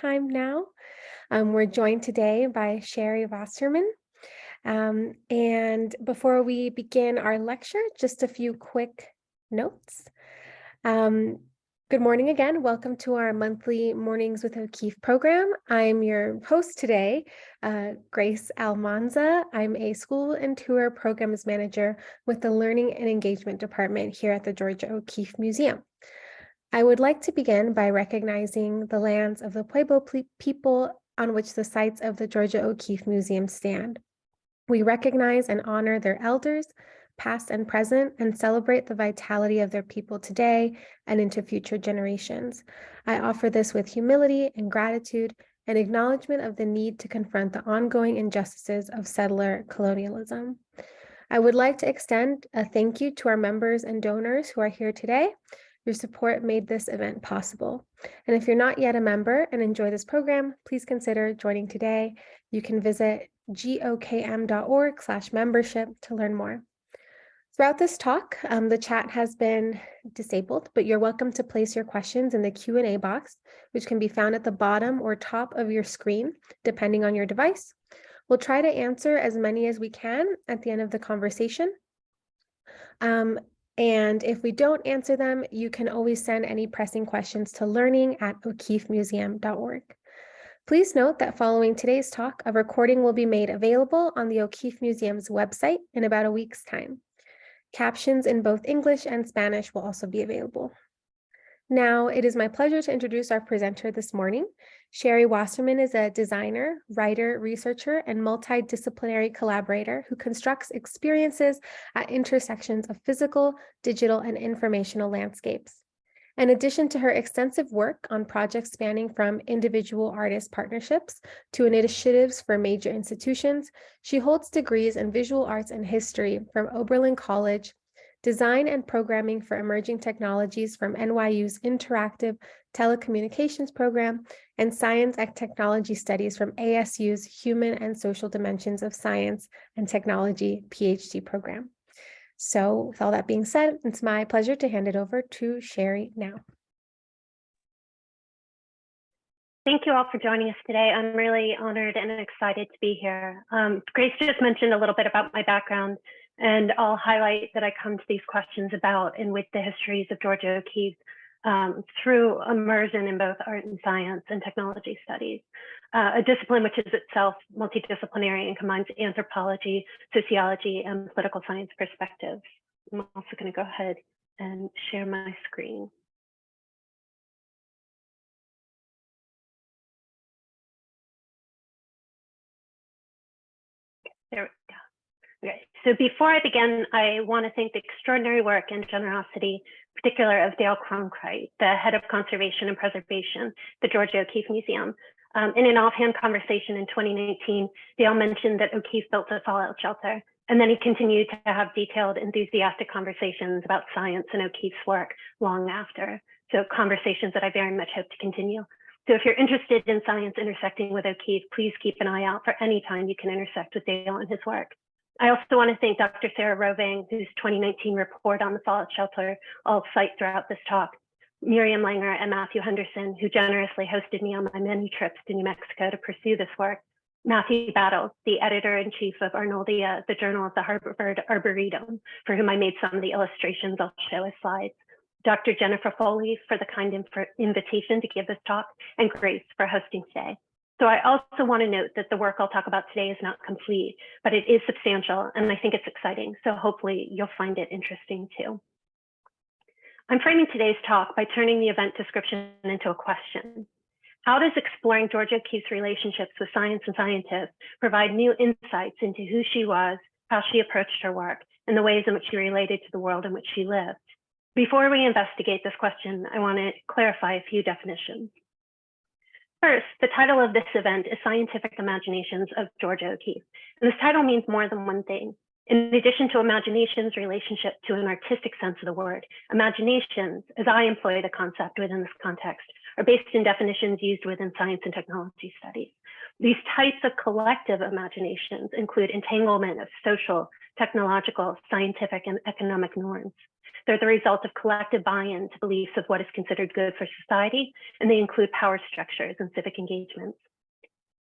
time now. We're joined today by Sherri Wasserman. And before we begin our lecture, just a few quick notes. Good morning again. Welcome to our monthly Mornings with O'Keeffe program. I'm your host today, Grace Almanza. I'm a school and tour programs manager with the Learning and Engagement Department here at the Georgia O'Keeffe Museum. I would like to begin by recognizing the lands of the Pueblo people on which the sites of the Georgia O'Keeffe Museum stand. We recognize and honor their elders, past and present, and celebrate the vitality of their people today and into future generations. I offer this with humility and gratitude and acknowledgement of the need to confront the ongoing injustices of settler colonialism. I would like to extend a thank you to our members and donors who are here today. Your support made this event possible. And if you're not yet a member and enjoy this program, please consider joining today. You can visit gokm.org/membership to learn more. Throughout this talk, the chat has been disabled, but you're welcome to place your questions in the Q&A box, which can be found at the bottom or top of your screen, depending on your device. We'll try to answer as many as we can at the end of the conversation. And if we don't answer them, you can always send any pressing questions to learning@o'keeffemuseum.org. Please note that following today's talk, a recording will be made available on the O'Keeffe Museum's website in about a week's time. Captions in both English and Spanish will also be available. Now, it is my pleasure to introduce our presenter this morning. Sherri Wasserman is a designer, writer, researcher, and multidisciplinary collaborator who constructs experiences at intersections of physical, digital, and informational landscapes. In addition to her extensive work on projects spanning from individual artist partnerships to initiatives for major institutions, she holds degrees in visual arts and history from Oberlin College, design and programming for emerging technologies from NYU's Interactive Telecommunications program, and science and technology studies from ASU's Human and Social Dimensions of Science and Technology Ph.D. program. So with all that being said, it's my pleasure to hand it over to Sherri now. Thank you all for joining us today. I'm really honored and excited to be here. Grace just mentioned a little bit about my background, and I'll highlight that I come to these questions about and with the histories of Georgia O'Keeffe through immersion in both art and science and technology studies, a discipline which is itself multidisciplinary and combines anthropology, sociology, and political science perspectives. I'm also going to go ahead and share my screen. There we go. Okay, so before I begin, I want to thank the extraordinary work and generosity, in particular of Dale Cronkite, the head of conservation and preservation, the Georgia O'Keeffe Museum. In an offhand conversation in 2019, Dale mentioned that O'Keeffe built a fallout shelter, and then he continued to have detailed, enthusiastic conversations about science and O'Keeffe's work long after. So conversations that I very much hope to continue. So if you're interested in science intersecting with O'Keeffe, please keep an eye out for any time you can intersect with Dale and his work. I also want to thank Dr. Sarah Roving, whose 2019 report on the fallout shelter I'll cite throughout this talk, Miriam Langer and Matthew Henderson, who generously hosted me on my many trips to New Mexico to pursue this work, Matthew Battles, the editor-in-chief of Arnoldia, the Journal of the Harvard Arboretum, for whom I made some of the illustrations I'll show as slides, Dr. Jennifer Foley for the kind invitation to give this talk, and Grace for hosting today. So I also want to note that the work I'll talk about today is not complete, but it is substantial, and I think it's exciting. So hopefully you'll find it interesting too. I'm framing today's talk by turning the event description into a question. How does exploring Georgia O'Keeffe's relationships with science and scientists provide new insights into who she was, how she approached her work, and the ways in which she related to the world in which she lived? Before we investigate this question, I want to clarify a few definitions. First, the title of this event is Scientific Imaginations of Georgia O'Keeffe, and this title means more than one thing. In addition to imagination's relationship to an artistic sense of the word, imaginations, as I employ the concept within this context, are based in definitions used within science and technology studies. These types of collective imaginations include entanglement of social, technological, scientific, and economic norms. They're the result of collective buy-in to beliefs of what is considered good for society, and they include power structures and civic engagements.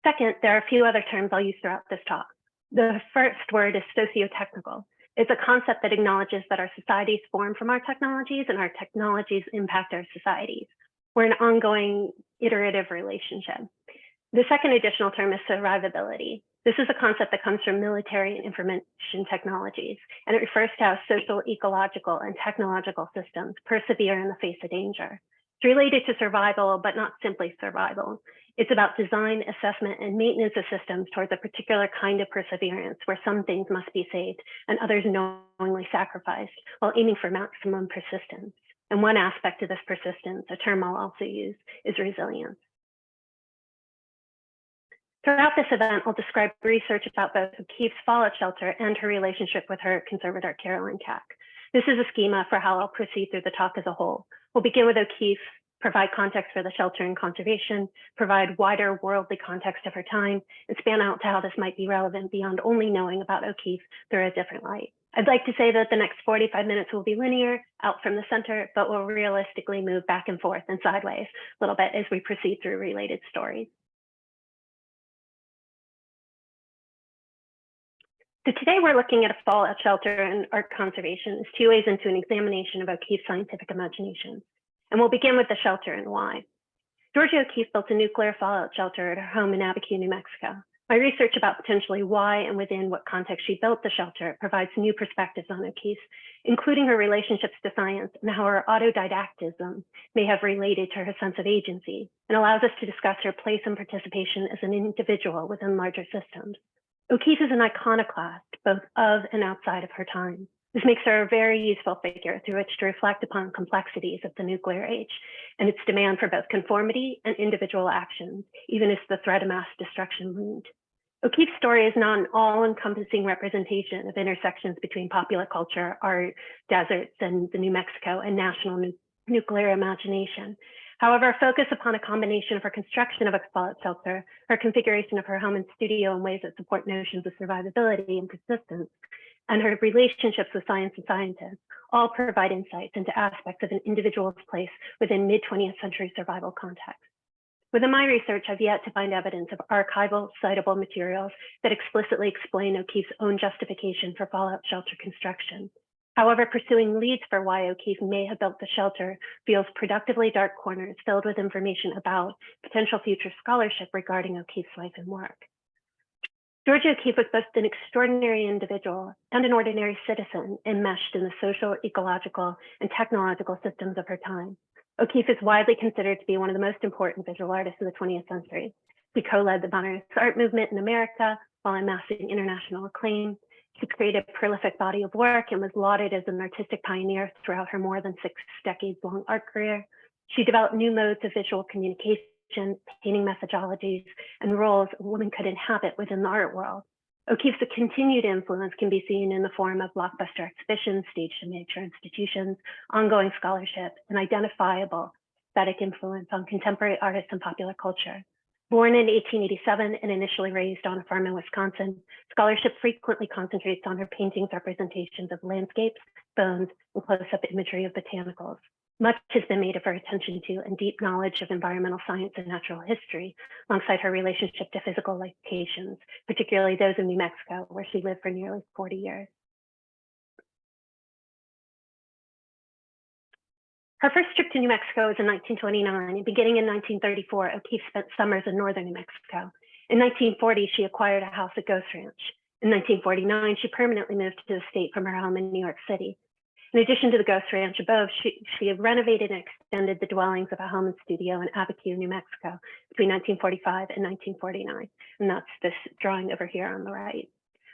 Second, there are a few other terms I'll use throughout this talk. The first word is socio-technical. It's a concept that acknowledges that our societies form from our technologies and our technologies impact our societies. We're an ongoing iterative relationship. The second additional term is survivability. This is a concept that comes from military and information technologies, and it refers to how social, ecological, and technological systems persevere in the face of danger. It's related to survival, but not simply survival. It's about design, assessment, and maintenance of systems towards a particular kind of perseverance where some things must be saved and others knowingly sacrificed while aiming for maximum persistence. And one aspect of this persistence, a term I'll also use, is resilience. Throughout this event, I'll describe research about both O'Keeffe's fallout shelter and her relationship with her conservator, Caroline Keck. This is a schema for how I'll proceed through the talk as a whole. We'll begin with O'Keeffe, provide context for the shelter and conservation, provide wider worldly context of her time, and span out to how this might be relevant beyond only knowing about O'Keeffe through a different light. I'd like to say that the next 45 minutes will be linear, out from the center, but will realistically move back and forth and sideways a little bit as we proceed through related stories. So today we're looking at a fallout shelter and art conservation as two ways into an examination of O'Keeffe's scientific imagination. And we'll begin with the shelter and why. Georgia O'Keeffe built a nuclear fallout shelter at her home in Abiquiú, New Mexico. My research about potentially why and within what context she built the shelter provides new perspectives on O'Keeffe, including her relationships to science and how her autodidactism may have related to her sense of agency, and allows us to discuss her place and participation as an individual within larger systems. O'Keeffe is an iconoclast, both of and outside of her time. This makes her a very useful figure through which to reflect upon complexities of the nuclear age and its demand for both conformity and individual actions, even as the threat of mass destruction loomed. O'Keeffe's story is not an all-encompassing representation of intersections between popular culture, art, deserts, and the New Mexico and national nuclear imagination. However, a focus upon a combination of her construction of a fallout shelter, her configuration of her home and studio in ways that support notions of survivability and persistence, and her relationships with science and scientists all provide insights into aspects of an individual's place within mid-20th century survival context. Within my research, I've yet to find evidence of archival, citable materials that explicitly explain O'Keeffe's own justification for fallout shelter construction. However, pursuing leads for why O'Keeffe may have built the shelter feels productively dark corners filled with information about potential future scholarship regarding O'Keeffe's life and work. Georgia O'Keeffe was both an extraordinary individual and an ordinary citizen enmeshed in the social, ecological, and technological systems of her time. O'Keeffe is widely considered to be one of the most important visual artists of the 20th century. She co-led the modernist art movement in America while amassing international acclaim. She created a prolific body of work and was lauded as an artistic pioneer throughout her more than 6 decades-long art career. She developed new modes of visual communication, painting methodologies, and roles a woman could inhabit within the art world. O'Keeffe's continued influence can be seen in the form of blockbuster exhibitions, staged in major institutions, ongoing scholarship, and identifiable aesthetic influence on contemporary artists and popular culture. Born in 1887 and initially raised on a farm in Wisconsin, scholarship frequently concentrates on her paintings' representations of landscapes, bones, and close-up imagery of botanicals. Much has been made of her attention to and deep knowledge of environmental science and natural history, alongside her relationship to physical locations, particularly those in New Mexico, where she lived for nearly 40 years. Her first trip to New Mexico was in 1929, and beginning in 1934, O'Keeffe spent summers in northern New Mexico. In 1940, she acquired a house at Ghost Ranch. In 1949, she permanently moved to the state from her home in New York City. In addition to the Ghost Ranch above, she had renovated and extended the dwellings of a home and studio in Abiquiú, New Mexico, between 1945 and 1949. And that's this drawing over here on the right.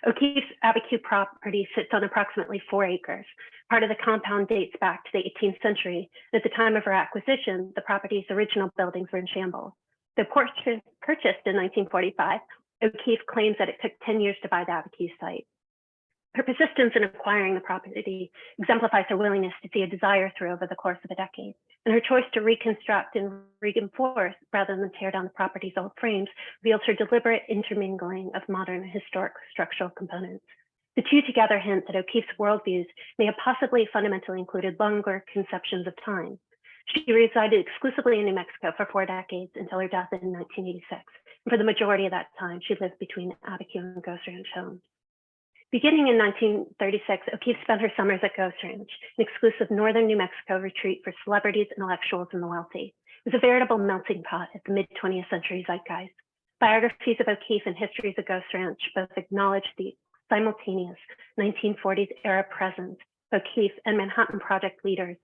O'Keeffe's Abiquiú property sits on approximately 4 acres. Part of the compound dates back to the 18th century. At the time of her acquisition, the property's original buildings were in shambles. Though purchased in 1945, O'Keeffe claims that it took 10 years to buy the Abiquiú site. Her persistence in acquiring the property exemplifies her willingness to see a desire through over the course of a decade, and her choice to reconstruct and reinforce rather than tear down the property's old frames reveals her deliberate intermingling of modern and historic structural components. The two together hint that O'Keeffe's worldviews may have possibly fundamentally included longer conceptions of time. She resided exclusively in New Mexico for 4 decades until her death in 1986. And for the majority of that time, she lived between Abiquiú and Ghost Ranch homes. Beginning in 1936, O'Keeffe spent her summers at Ghost Ranch, an exclusive northern New Mexico retreat for celebrities, intellectuals, and the wealthy. It was a veritable melting pot at the mid-20th century zeitgeist. Biographies of O'Keeffe and histories of Ghost Ranch both acknowledge the simultaneous 1940s era presence of O'Keeffe and Manhattan Project leaders,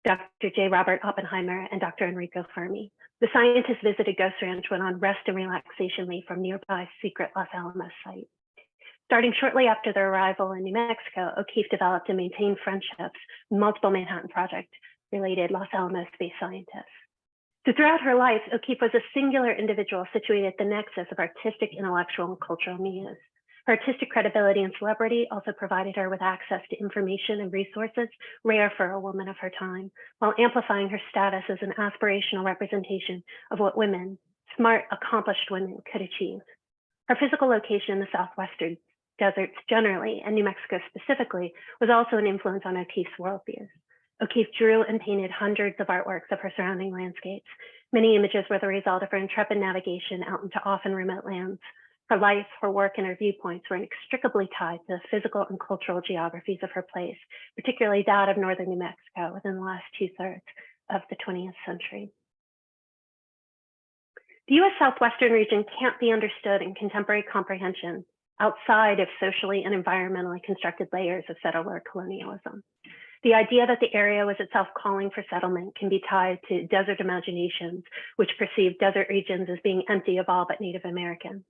Dr. J. Robert Oppenheimer and Dr. Enrico Fermi. The scientists visited Ghost Ranch when on rest and relaxation leave from nearby secret Los Alamos site. Starting shortly after their arrival in New Mexico, O'Keeffe developed and maintained friendships with multiple Manhattan Project-related Los Alamos-based scientists. So throughout her life, O'Keeffe was a singular individual situated at the nexus of artistic, intellectual, and cultural milieux. Her artistic credibility and celebrity also provided her with access to information and resources rare for a woman of her time, while amplifying her status as an aspirational representation of what women, smart, accomplished women, could achieve. Her physical location in the southwestern deserts generally, and New Mexico specifically, was also an influence on O'Keeffe's worldviews. O'Keeffe drew and painted hundreds of artworks of her surrounding landscapes. Many images were the result of her intrepid navigation out into often remote lands. Her life, her work, and her viewpoints were inextricably tied to the physical and cultural geographies of her place, particularly that of northern New Mexico within the last 2/3 of the 20th century. The US Southwestern region can't be understood in contemporary comprehension outside of socially and environmentally constructed layers of settler colonialism. The idea that the area was itself calling for settlement can be tied to desert imaginations, which perceive desert regions as being empty of all but Native Americans.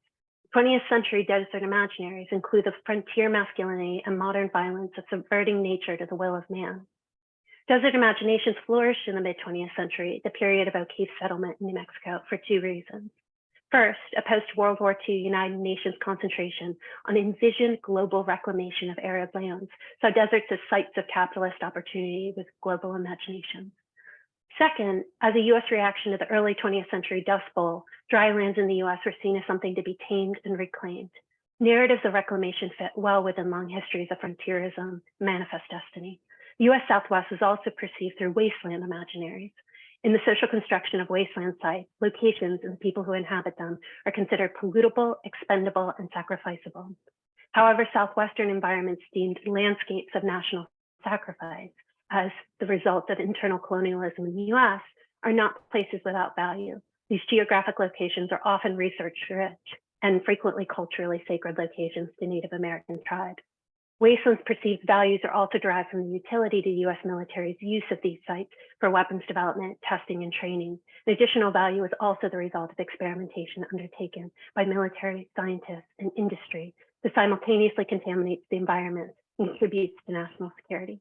20th century desert imaginaries include the frontier masculinity and modern violence of subverting nature to the will of man. Desert imaginations flourished in the mid-20th century, the period of O'Keeffe's settlement in New Mexico, for 2 reasons. First, a post-World War II United Nations concentration on envisioned global reclamation of arid lands saw deserts as sites of capitalist opportunity with global imagination. Second, as a US reaction to the early 20th century Dust Bowl, dry lands in the US were seen as something to be tamed and reclaimed. Narratives of reclamation fit well within long histories of frontierism, manifest destiny. The US Southwest was also perceived through wasteland imaginaries. In the social construction of wasteland sites, locations and the people who inhabit them are considered pollutable, expendable, and sacrificable. However, Southwestern environments deemed landscapes of national sacrifice as the result of internal colonialism in the US are not places without value. These geographic locations are often research-rich and frequently culturally sacred locations to Native American tribes. Wasteland's perceived values are also derived from the utility to US military's use of these sites for weapons development, testing, and training. An additional value is also the result of experimentation undertaken by military, scientists, and industry that simultaneously contaminates the environment and contributes to national security.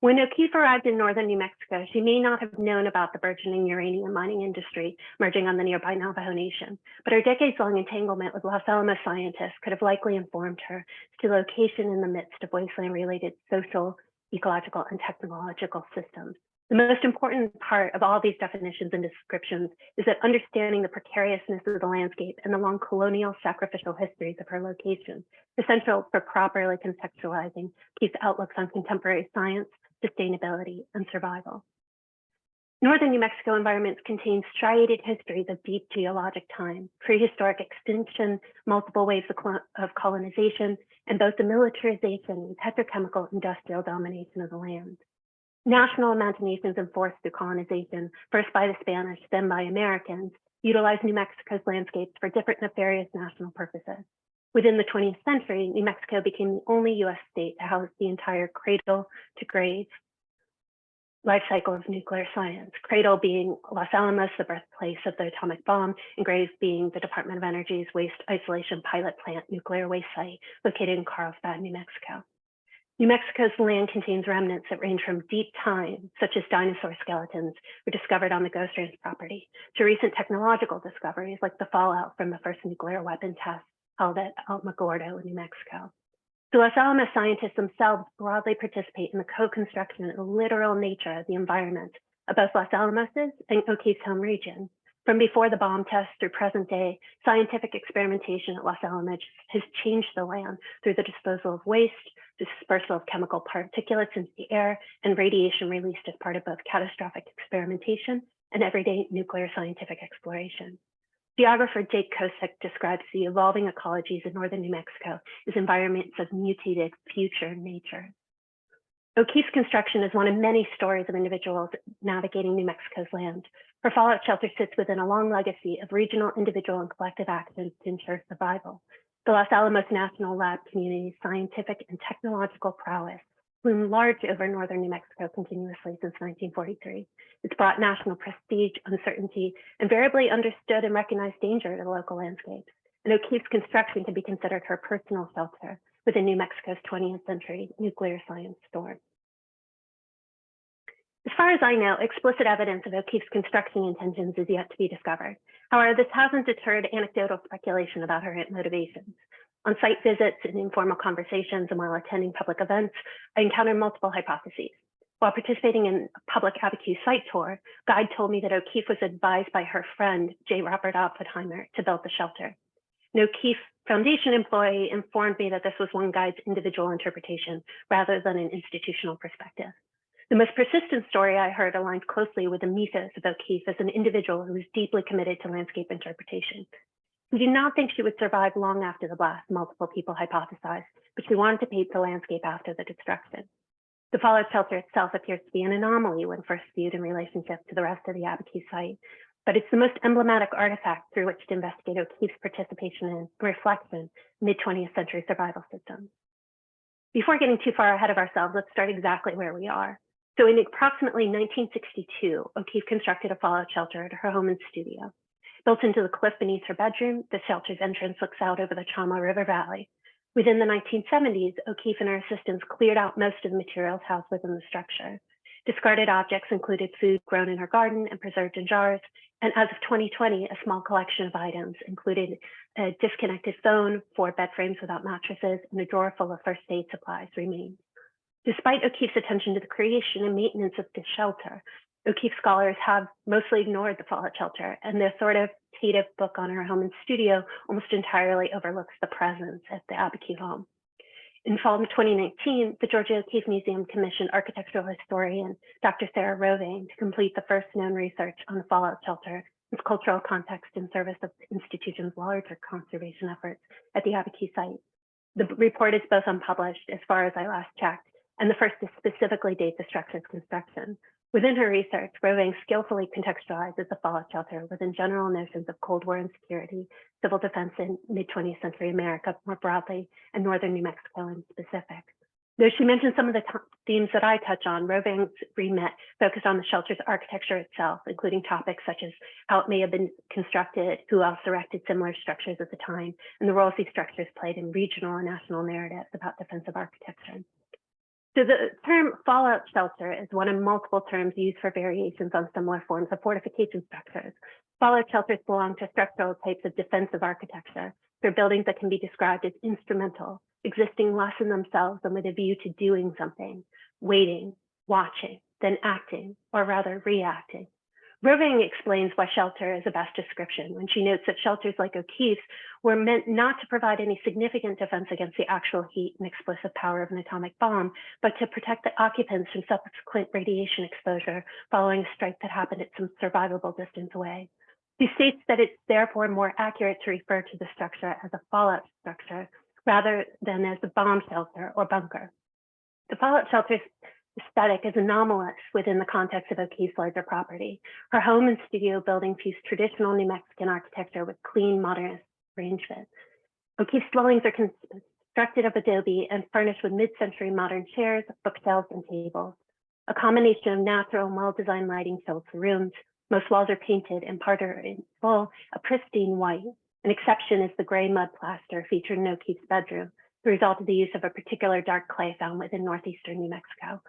When O'Keeffe arrived in northern New Mexico, she may not have known about the burgeoning uranium mining industry emerging on the nearby Navajo Nation, but her decades-long entanglement with Los Alamos scientists could have likely informed her as to location in the midst of wasteland-related social, ecological, and technological systems. The most important part of all these definitions and descriptions is that understanding the precariousness of the landscape and the long colonial sacrificial histories of her location, essential for properly contextualizing O'Keeffe's outlooks on contemporary science, sustainability, and survival. Northern New Mexico environments contain striated histories of deep geologic time, prehistoric extinction, multiple waves of colonization, and both the militarization and petrochemical industrial domination of the land. National imaginations enforced through colonization, first by the Spanish, then by Americans, utilized New Mexico's landscapes for different nefarious national purposes. Within the 20th century, New Mexico became the only US state to house the entire cradle to grave life cycle of nuclear science. Cradle being Los Alamos, the birthplace of the atomic bomb, and grave being the Department of Energy's Waste Isolation Pilot Plant nuclear waste site located in Carlsbad, New Mexico. New Mexico's land contains remnants that range from deep time, such as dinosaur skeletons were discovered on the Ghost Ranch property, to recent technological discoveries like the fallout from the first nuclear weapon test held at Alamogordo, New Mexico. The Los Alamos scientists themselves broadly participate in the co-construction and literal nature of the environment of both Los Alamos and O'Keeffe's home region. From before the bomb test through present day, scientific experimentation at Los Alamos has changed the land through the disposal of waste, dispersal of chemical particulates into the air, and radiation released as part of both catastrophic experimentation and everyday nuclear scientific exploration. Geographer Jake Kosick describes the evolving ecologies in northern New Mexico as environments of mutated future nature. O'Keeffe's construction is one of many stories of individuals navigating New Mexico's land. Her fallout shelter sits within a long legacy of regional, individual, and collective actions to ensure survival. The Los Alamos National Lab community's scientific and technological prowess loomed large over northern New Mexico continuously since 1943. It's brought national prestige, uncertainty, and variably understood and recognized danger to the local landscapes. And O'Keeffe's construction can be considered her personal shelter within New Mexico's 20th century nuclear science storm. As far as I know, explicit evidence of O'Keeffe's construction intentions is yet to be discovered. However, this hasn't deterred anecdotal speculation about her motivations. On site visits and informal conversations and while attending public events, I encountered multiple hypotheses. While participating in a public Abiquiú site tour, a guide told me that O'Keeffe was advised by her friend, J. Robert Oppenheimer, to build the shelter. An O'Keeffe Foundation employee informed me that this was one guide's individual interpretation rather than an institutional perspective. The most persistent story I heard aligned closely with the mythos of O'Keeffe as an individual who was deeply committed to landscape interpretation. We did not think she would survive long after the blast, multiple people hypothesized, but she wanted to paint the landscape after the destruction. The fallout shelter itself appears to be an anomaly when first viewed in relationship to the rest of the Abiquiú site, but it's the most emblematic artifact through which to investigate O'Keeffe's participation in reflection mid-20th century survival systems. Before getting too far ahead of ourselves, let's start exactly where we are. So in approximately 1962, O'Keeffe constructed a fallout shelter at her home and studio. Built into the cliff beneath her bedroom, the shelter's entrance looks out over the Chama River Valley. Within the 1970s, O'Keeffe and her assistants cleared out most of the materials housed within the structure. Discarded objects included food grown in her garden and preserved in jars, and as of 2020, a small collection of items included a disconnected phone, 4 bed frames without mattresses, and a drawer full of first aid supplies remained. Despite O'Keeffe's attention to the creation and maintenance of this shelter, O'Keeffe scholars have mostly ignored the fallout shelter, and the authoritative book on her home and studio almost entirely overlooks the presence at the Abiquiú home. In fall of 2019, the Georgia O'Keeffe Museum commissioned architectural historian Dr. Sarah Roving to complete the first known research on the fallout shelter, its cultural context in service of the institution's larger conservation efforts at the Abiquiú site. The report is both unpublished, as far as I last checked, and the first to specifically date the structure's construction. Within her research, Roving skillfully contextualizes the fallout shelter within general notions of Cold War insecurity, civil defense in mid-20th century America more broadly, and northern New Mexico in specific. Though she mentioned some of the themes that I touch on, Roving's remit focused on the shelter's architecture itself, including topics such as how it may have been constructed, who else erected similar structures at the time, and the roles these structures played in regional and national narratives about defensive architecture. So the term fallout shelter is one of multiple terms used for variations on similar forms of fortification structures. Fallout shelters belong to structural types of defensive architecture. They're buildings that can be described as instrumental, existing less in themselves than with a view to doing something, waiting, watching, then acting, or rather reacting. Roving explains why shelter is the best description when she notes that shelters like O'Keeffe's were meant not to provide any significant defense against the actual heat and explosive power of an atomic bomb, but to protect the occupants from subsequent radiation exposure following a strike that happened at some survivable distance away. She states that it's therefore more accurate to refer to the structure as a fallout structure rather than as a bomb shelter or bunker. The fallout shelter's aesthetic is anomalous within the context of O'Keeffe's larger property. Her home and studio building fuse traditional New Mexican architecture with clean, modernist arrangement. O'Keeffe's dwellings are constructed of adobe and furnished with mid-century modern chairs, bookshelves, and tables. A combination of natural and well-designed lighting fills the rooms. Most walls are painted and part are in full, a pristine white. An exception is the gray mud plaster featured in O'Keeffe's bedroom, the result of the use of a particular dark clay found within northeastern New Mexico.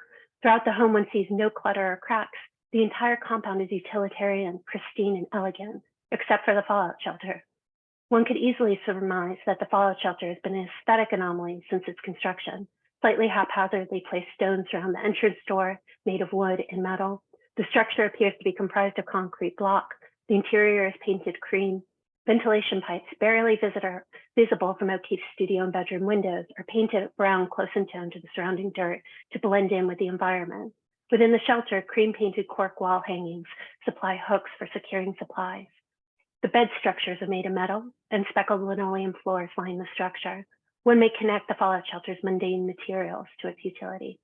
Throughout the home, one sees no clutter or cracks. The entire compound is utilitarian, pristine, and elegant, except for the fallout shelter. One could easily surmise that the fallout shelter has been an aesthetic anomaly since its construction. Slightly haphazardly placed stones surround the entrance door, made of wood and metal. The structure appears to be comprised of concrete block. The interior is painted cream. Ventilation pipes, barely visible from O'Keeffe's studio and bedroom windows, are painted brown close in tone to the surrounding dirt to blend in with the environment. Within the shelter, cream-painted cork wall hangings supply hooks for securing supplies. The bed structures are made of metal, and speckled linoleum floors line the structure. One may connect the fallout shelter's mundane materials to its utility.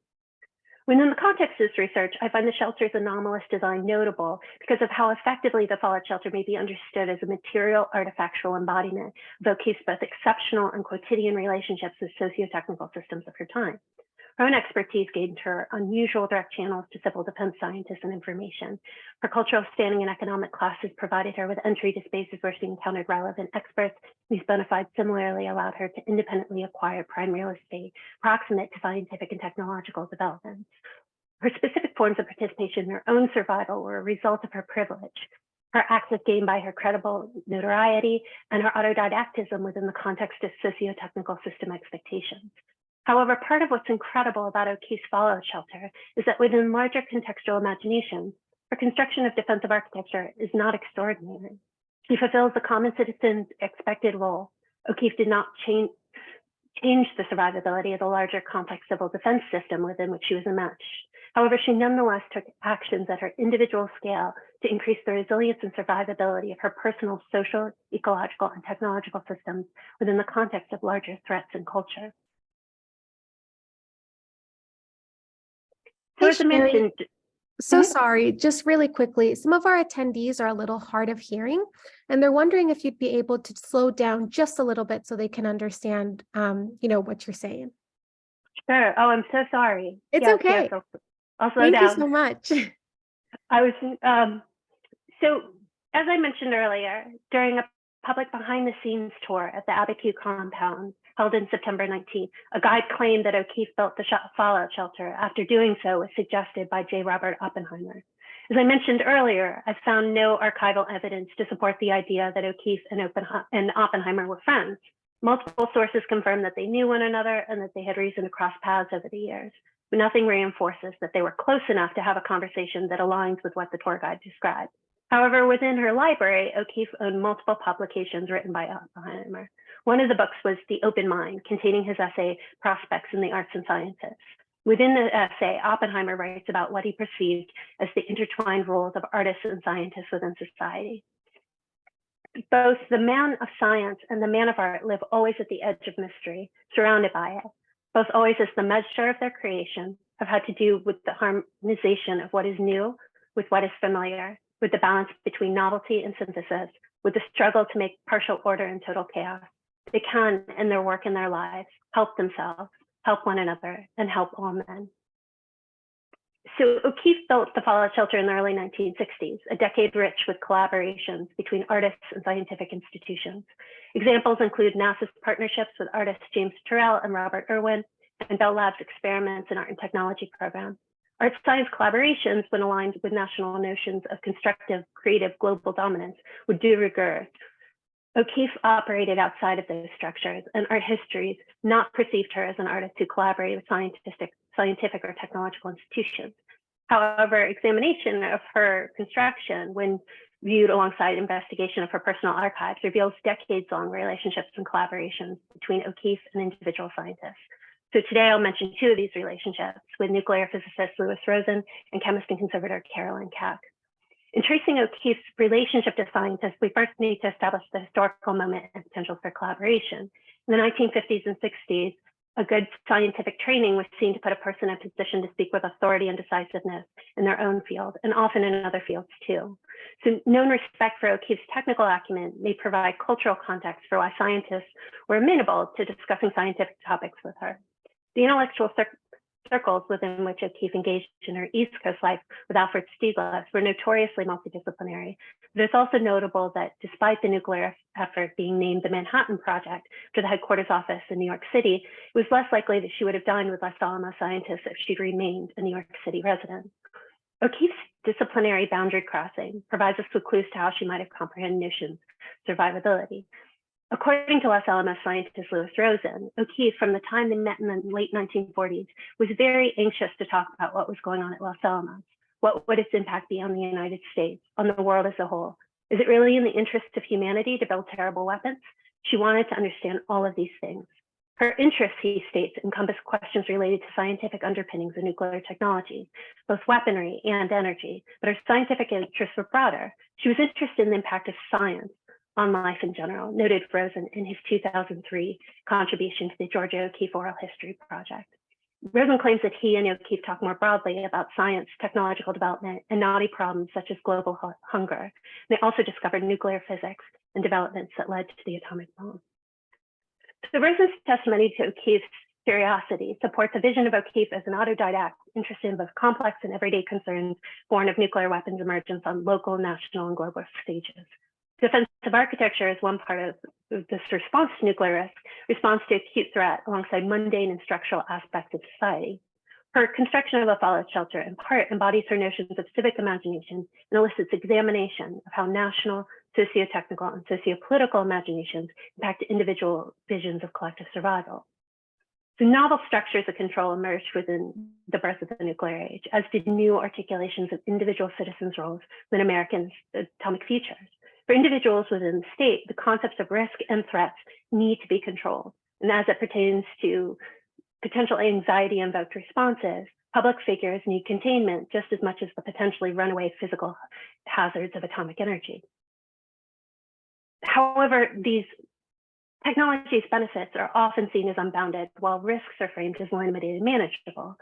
Within the context of this research, I find the shelter's anomalous design notable because of how effectively the fallout shelter may be understood as a material artifactual embodiment of O'Keeffe's both exceptional and quotidian relationships with socio-technical systems of her time. Her own expertise gained her unusual direct channels to civil defense scientists and information. Her cultural standing and economic classes provided her with entry to spaces where she encountered relevant experts. These bona fides similarly allowed her to independently acquire prime real estate proximate to scientific and technological developments. Her specific forms of participation in her own survival were a result of her privilege. Her access gained by her credible notoriety and her autodidactism within the context of socio-technical system expectations. However, part of what's incredible about O'Keeffe's fallout shelter is that within larger contextual imagination, her construction of defensive architecture is not extraordinary. She fulfills the common citizen's expected role. O'Keeffe did not change the survivability of the larger complex civil defense system within which she was enmeshed. However, she nonetheless took actions at her individual scale to increase the resilience and survivability of her personal, social, ecological, and technological systems within the context of larger threats and culture. So Hey, as I Sheri. mentioned, So sorry, just really quickly, some of our attendees are a little hard of hearing, and they're wondering if you'd be able to slow down just a little bit so they can understand, what you're saying. Sure. Oh, I'm so sorry. It's Yes, okay. I'll slow Thank you down. so much. I was, so as I mentioned earlier, during a public behind the scenes tour at the Abiquiú compound held in September 19th, a guide claimed that O'Keeffe built the fallout shelter after doing so was suggested by J. Robert Oppenheimer. As I mentioned earlier, I found no archival evidence to support the idea that O'Keeffe and Oppenheimer were friends. Multiple sources confirm that they knew one another and that they had reason to cross paths over the years, but nothing reinforces that they were close enough to have a conversation that aligns with what the tour guide described. However, within her library, O'Keeffe owned multiple publications written by Oppenheimer. One of the books was The Open Mind, containing his essay, Prospects in the Arts and Sciences. Within the essay, Oppenheimer writes about what he perceived as the intertwined roles of artists and scientists within society. Both the man of science and the man of art live always at the edge of mystery, surrounded by it. Both always as the measure of their creation have had to do with the harmonization of what is new with what is familiar, with the balance between novelty and synthesis, with the struggle to make partial order and total chaos. They can, in their work and their lives, help themselves, help one another, and help all men. So O'Keeffe built the fallout shelter in the early 1960s, a decade rich with collaborations between artists and scientific institutions. Examples include NASA's partnerships with artists James Turrell and Robert Irwin, and Bell Labs experiments in art and technology program. Art science collaborations, when aligned with national notions of constructive, creative, global dominance, would de rigueur. O'Keeffe operated outside of those structures, and art histories not perceived her as an artist who collaborated with scientific or technological institutions. However, examination of her construction, when viewed alongside investigation of her personal archives, reveals decades-long relationships and collaborations between O'Keeffe and individual scientists. So today I'll mention two of these relationships with nuclear physicist Louis Rosen and chemist and conservator Caroline Keck. In tracing O'Keeffe's relationship to scientists, we first need to establish the historical moment and potential for collaboration. In the 1950s and 60s, a good scientific training was seen to put a person in a position to speak with authority and decisiveness in their own field, and often in other fields too. So known respect for O'Keeffe's technical acumen may provide cultural context for why scientists were amenable to discussing scientific topics with her. The intellectual circles within which O'Keeffe engaged in her East Coast life with Alfred Stieglitz were notoriously multidisciplinary. But it's also notable that despite the nuclear effort being named the Manhattan Project to the headquarters office in New York City, it was less likely that she would have dined with Los Alamos scientists if she'd remained a New York City resident. O'Keeffe's disciplinary boundary crossing provides us with clues to how she might have comprehended notions of survivability. According to Los Alamos scientist Louis Rosen, O'Keeffe, from the time they met in the late 1940s, was very anxious to talk about what was going on at Los Alamos. What would its impact be on the United States, on the world as a whole? Is it really in the interest of humanity to build terrible weapons? She wanted to understand all of these things. Her interests, he states, encompass questions related to scientific underpinnings of nuclear technology, both weaponry and energy, but her scientific interests were broader. She was interested in the impact of science on life in general, noted Rosen in his 2003 contribution to the Georgia O'Keeffe Oral History Project. Rosen claims that he and O'Keeffe talk more broadly about science, technological development, and knotty problems such as global hunger. They also discovered nuclear physics and developments that led to the atomic bomb. So Rosen's testimony to O'Keeffe's curiosity supports a vision of O'Keeffe as an autodidact interested in both complex and everyday concerns born of nuclear weapons emergence on local, national, and global stages. Defensive architecture is one part of this response to nuclear risk, response to acute threat alongside mundane and structural aspects of society. Her construction of a fallout shelter in part embodies her notions of civic imagination and elicits examination of how national, socio-technical, and socio-political imaginations impact individual visions of collective survival. So novel structures of control emerged within the birth of the nuclear age, as did new articulations of individual citizens' roles within Americans' atomic futures. For individuals within the state, the concepts of risk and threats need to be controlled. And as it pertains to potential anxiety-invoked responses, public figures need containment just as much as the potentially runaway physical hazards of atomic energy. However, these technologies' benefits are often seen as unbounded, while risks are framed as limited and manageable.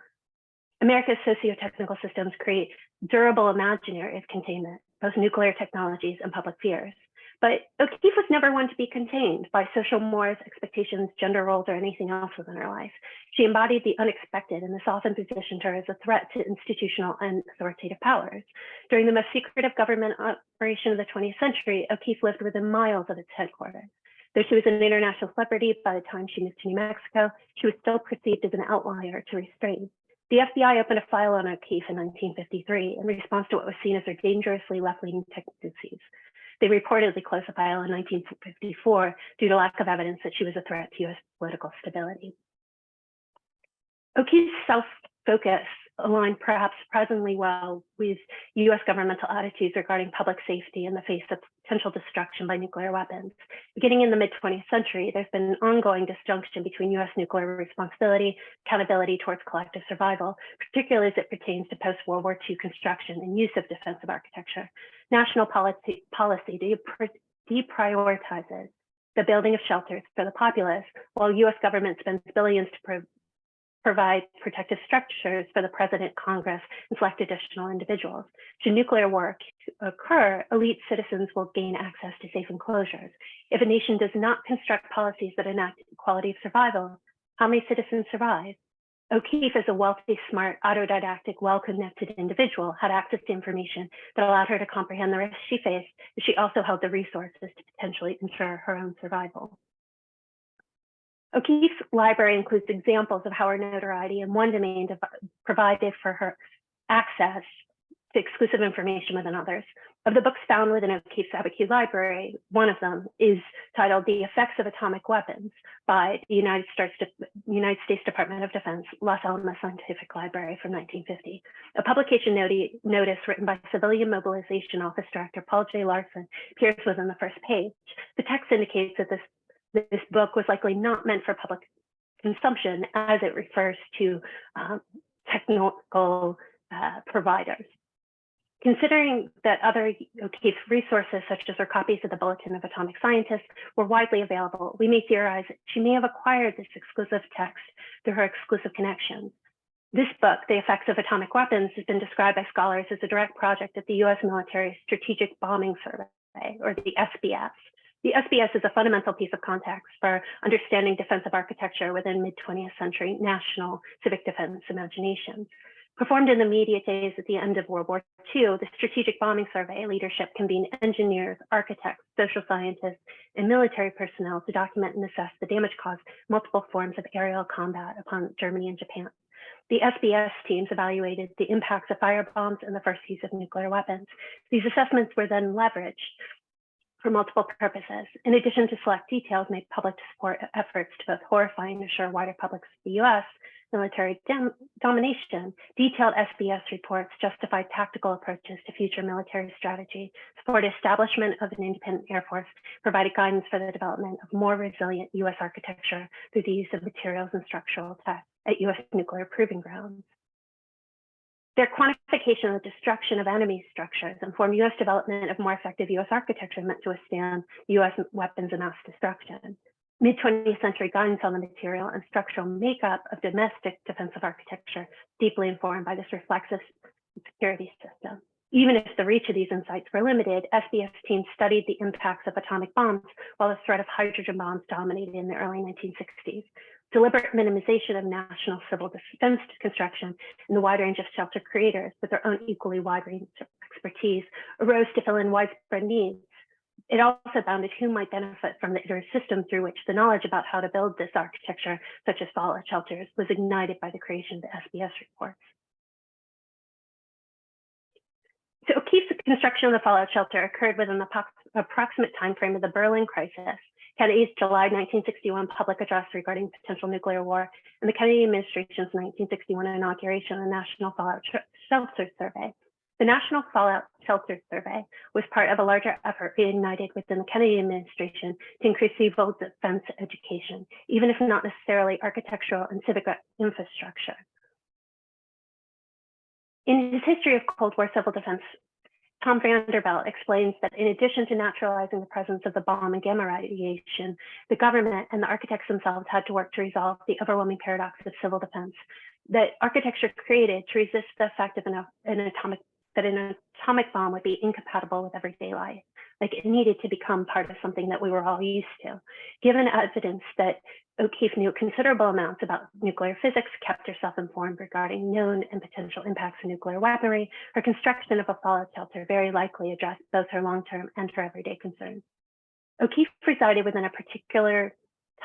America's socio-technical systems create durable imaginary of containment, both nuclear technologies and public fears. But O'Keeffe was never one to be contained by social mores, expectations, gender roles, or anything else within her life. She embodied the unexpected, and this often positioned her as a threat to institutional and authoritative powers. During the most secretive government operation of the 20th century, O'Keeffe lived within miles of its headquarters. Though she was an international celebrity by the time she moved to New Mexico, she was still perceived as an outlier to restrain. The FBI opened a file on O'Keeffe in 1953 in response to what was seen as her dangerously left-leaning tendencies. They reportedly closed the file in 1954 due to lack of evidence that she was a threat to U.S. political stability. O'Keeffe's self-focus aligned perhaps surprisingly well with U.S. governmental attitudes regarding public safety in the face of potential destruction by nuclear weapons. Beginning in the mid-20th century, there's been an ongoing disjunction between U.S. nuclear responsibility, accountability towards collective survival, particularly as it pertains to post-World War II construction and use of defensive architecture. National policy deprioritizes the building of shelters for the populace, while U.S. government spends billions to provide protective structures for the president, Congress, and select additional individuals. Should nuclear war occur, elite citizens will gain access to safe enclosures. If a nation does not construct policies that enact equality of survival, how many citizens survive? O'Keeffe, as a wealthy, smart, autodidactic, well-connected individual, had access to information that allowed her to comprehend the risks she faced, but she also held the resources to potentially ensure her own survival. O'Keeffe's library includes examples of how her notoriety in one domain provided for her access to exclusive information within others. Of the books found within O'Keeffe's Abiquiú library, one of them is titled The Effects of Atomic Weapons by the United States Department of Defense, Los Alamos Scientific Library from 1950. A publication notice written by Civilian Mobilization Office Director Paul J. Larson appears within the first page. The text indicates that this book was likely not meant for public consumption as it refers to technical providers. Considering that other O'Keeffe resources, such as her copies of the Bulletin of Atomic Scientists, were widely available, we may theorize that she may have acquired this exclusive text through her exclusive connections. This book, The Effects of Atomic Weapons, has been described by scholars as a direct project of the U.S. Military Strategic Bombing Survey, or the SBS. The SBS is a fundamental piece of context for understanding defensive architecture within mid-20th century national civic defense imaginations. Performed in the immediate days at the end of World War II, the Strategic Bombing Survey leadership convened engineers, architects, social scientists, and military personnel to document and assess the damage caused multiple forms of aerial combat upon Germany and Japan. The SBS teams evaluated the impacts of firebombs and the first use of nuclear weapons. These assessments were then leveraged for multiple purposes. In addition to select details made public to support efforts to both horrify and assure wider publics of the US military domination, detailed SBS reports justified tactical approaches to future military strategy, supported establishment of an independent Air Force, provided guidance for the development of more resilient US architecture through the use of materials and structural tech at US nuclear proving grounds. Their quantification of the destruction of enemy structures informed US development of more effective US architecture meant to withstand US weapons of mass destruction. Mid-20th century guidance on the material and structural makeup of domestic defensive architecture, deeply informed by this reflexive security system. Even if the reach of these insights were limited, SBS teams studied the impacts of atomic bombs while the threat of hydrogen bombs dominated in the early 1960s. Deliberate minimization of national civil defense construction and the wide range of shelter creators with their own equally wide range of expertise arose to fill in widespread needs. It also bounded who might benefit from the iterative system through which the knowledge about how to build this architecture, such as fallout shelters, was ignited by the creation of the SBS report. So O'Keeffe's construction of the fallout shelter occurred within the approximate timeframe of the Berlin crisis, Kennedy's July 1961 public address regarding potential nuclear war, and the Kennedy administration's 1961 inauguration of the National Fallout Shelter Survey. The National Fallout Shelter Survey was part of a larger effort reignited within the Kennedy administration to increase civil defense education, even if not necessarily architectural and civic infrastructure. In his history of Cold War civil defense, Tom Vanderbilt explains that in addition to naturalizing the presence of the bomb and gamma radiation, the government and the architects themselves had to work to resolve the overwhelming paradox of civil defense that architecture created to resist the effect of an atomic bomb would be incompatible with everyday life. Like it needed to become part of something that we were all used to. Given evidence that O'Keeffe knew considerable amounts about nuclear physics, kept herself informed regarding known and potential impacts of nuclear weaponry, her construction of a fallout shelter very likely addressed both her long-term and her everyday concerns. O'Keeffe resided within a particular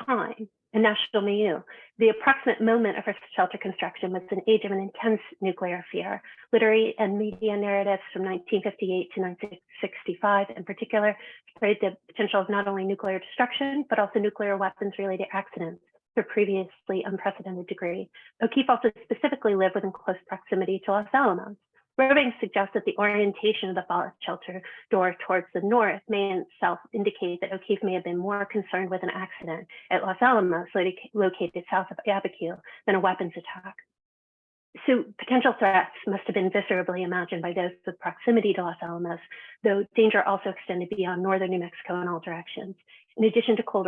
time, a national milieu. The approximate moment of her shelter construction was an age of an intense nuclear fear. Literary and media narratives from 1958 to 1965 in particular portrayed the potential of not only nuclear destruction, but also nuclear weapons related accidents to a previously unprecedented degree. O'Keeffe also specifically lived within close proximity to Los Alamos. Roving suggests that the orientation of the fallout shelter door towards the north may in itself indicate that O'Keeffe may have been more concerned with an accident at Los Alamos, located south of Abiquiú, than a weapons attack. So potential threats must have been viscerally imagined by those with proximity to Los Alamos, though danger also extended beyond northern New Mexico in all directions. In addition to Cold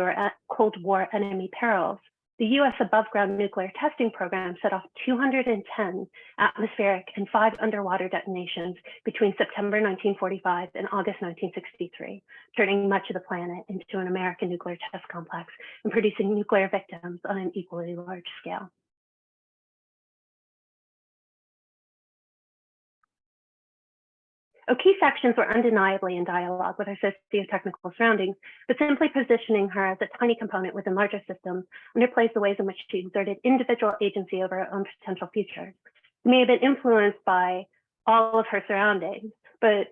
War enemy perils, the US above-ground nuclear testing program set off 210 atmospheric and 5 underwater detonations between September 1945 and August 1963, turning much of the planet into an American nuclear test complex and producing nuclear victims on an equally large scale. O'Keeffe's actions were undeniably in dialogue with her socio-technical surroundings, but simply positioning her as a tiny component within larger systems underplays the ways in which she exerted individual agency over her own potential futures. She may have been influenced by all of her surroundings, but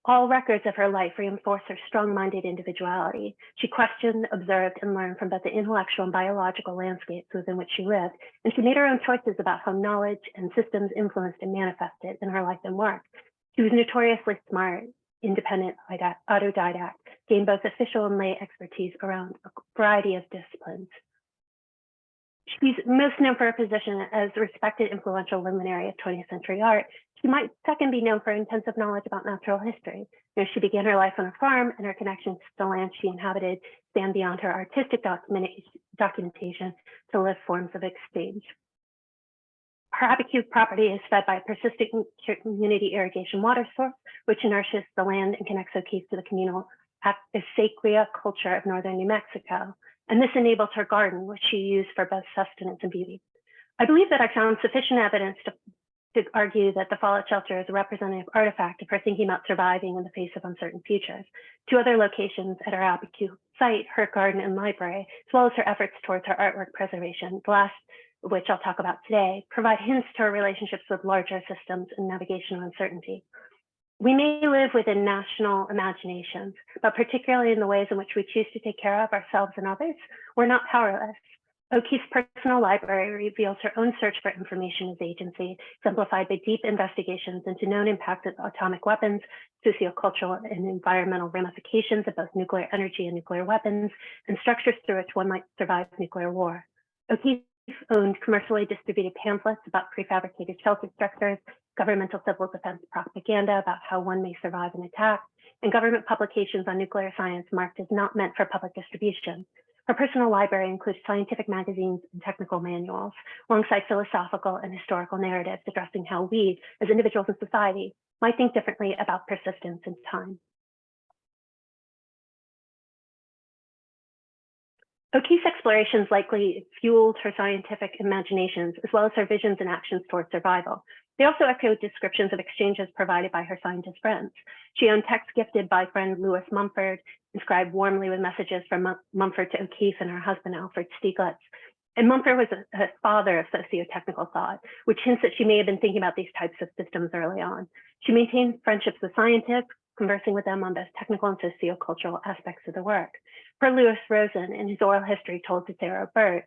all records of her life reinforce her strong-minded individuality. She questioned, observed, and learned from both the intellectual and biological landscapes within which she lived, and she made her own choices about how knowledge and systems influenced and manifested in her life and work. She was notoriously smart, independent, autodidact, gained both official and lay expertise around a variety of disciplines. She's most known for her position as a respected, influential luminary of 20th century art. She might second be known for intensive knowledge about natural history. She began her life on a farm, and her connections to the land she inhabited span beyond her artistic documentation to live forms of exchange. Her Abiquiú property is fed by a persistent community irrigation water source, which nourishes the land and connects O'Keeffe to the communal Abiquiú culture of northern New Mexico. And this enables her garden, which she used for both sustenance and beauty. I believe that I found sufficient evidence to argue that the fallout shelter is a representative artifact of her thinking about surviving in the face of uncertain futures. Two other locations at her Abiquiú site, her garden and library, as well as her efforts towards her artwork preservation, the last which I'll talk about today, provide hints to our relationships with larger systems and navigational uncertainty. We may live within national imaginations, but particularly in the ways in which we choose to take care of ourselves and others, we're not powerless. O'Keeffe's personal library reveals her own search for information as agency, exemplified by deep investigations into known impacts of atomic weapons, sociocultural and environmental ramifications of both nuclear energy and nuclear weapons, and structures through which one might survive nuclear war. O'Keeffe owned commercially distributed pamphlets about prefabricated shelter structures, governmental civil defense propaganda about how one may survive an attack, and government publications on nuclear science marked as not meant for public distribution. Her personal library includes scientific magazines and technical manuals, alongside philosophical and historical narratives addressing how we, as individuals in society, might think differently about persistence in time. O'Keeffe's explorations likely fueled her scientific imaginations, as well as her visions and actions towards survival. They also echoed descriptions of exchanges provided by her scientist friends. She owned texts gifted by friend Lewis Mumford, inscribed warmly with messages from Mumford to O'Keeffe and her husband, Alfred Stieglitz. And Mumford was a father of socio-technical thought, which hints that she may have been thinking about these types of systems early on. She maintained friendships with scientists, conversing with them on both technical and socio-cultural aspects of the work. Per Lewis Rosen, in his oral history told to Sarah Burt,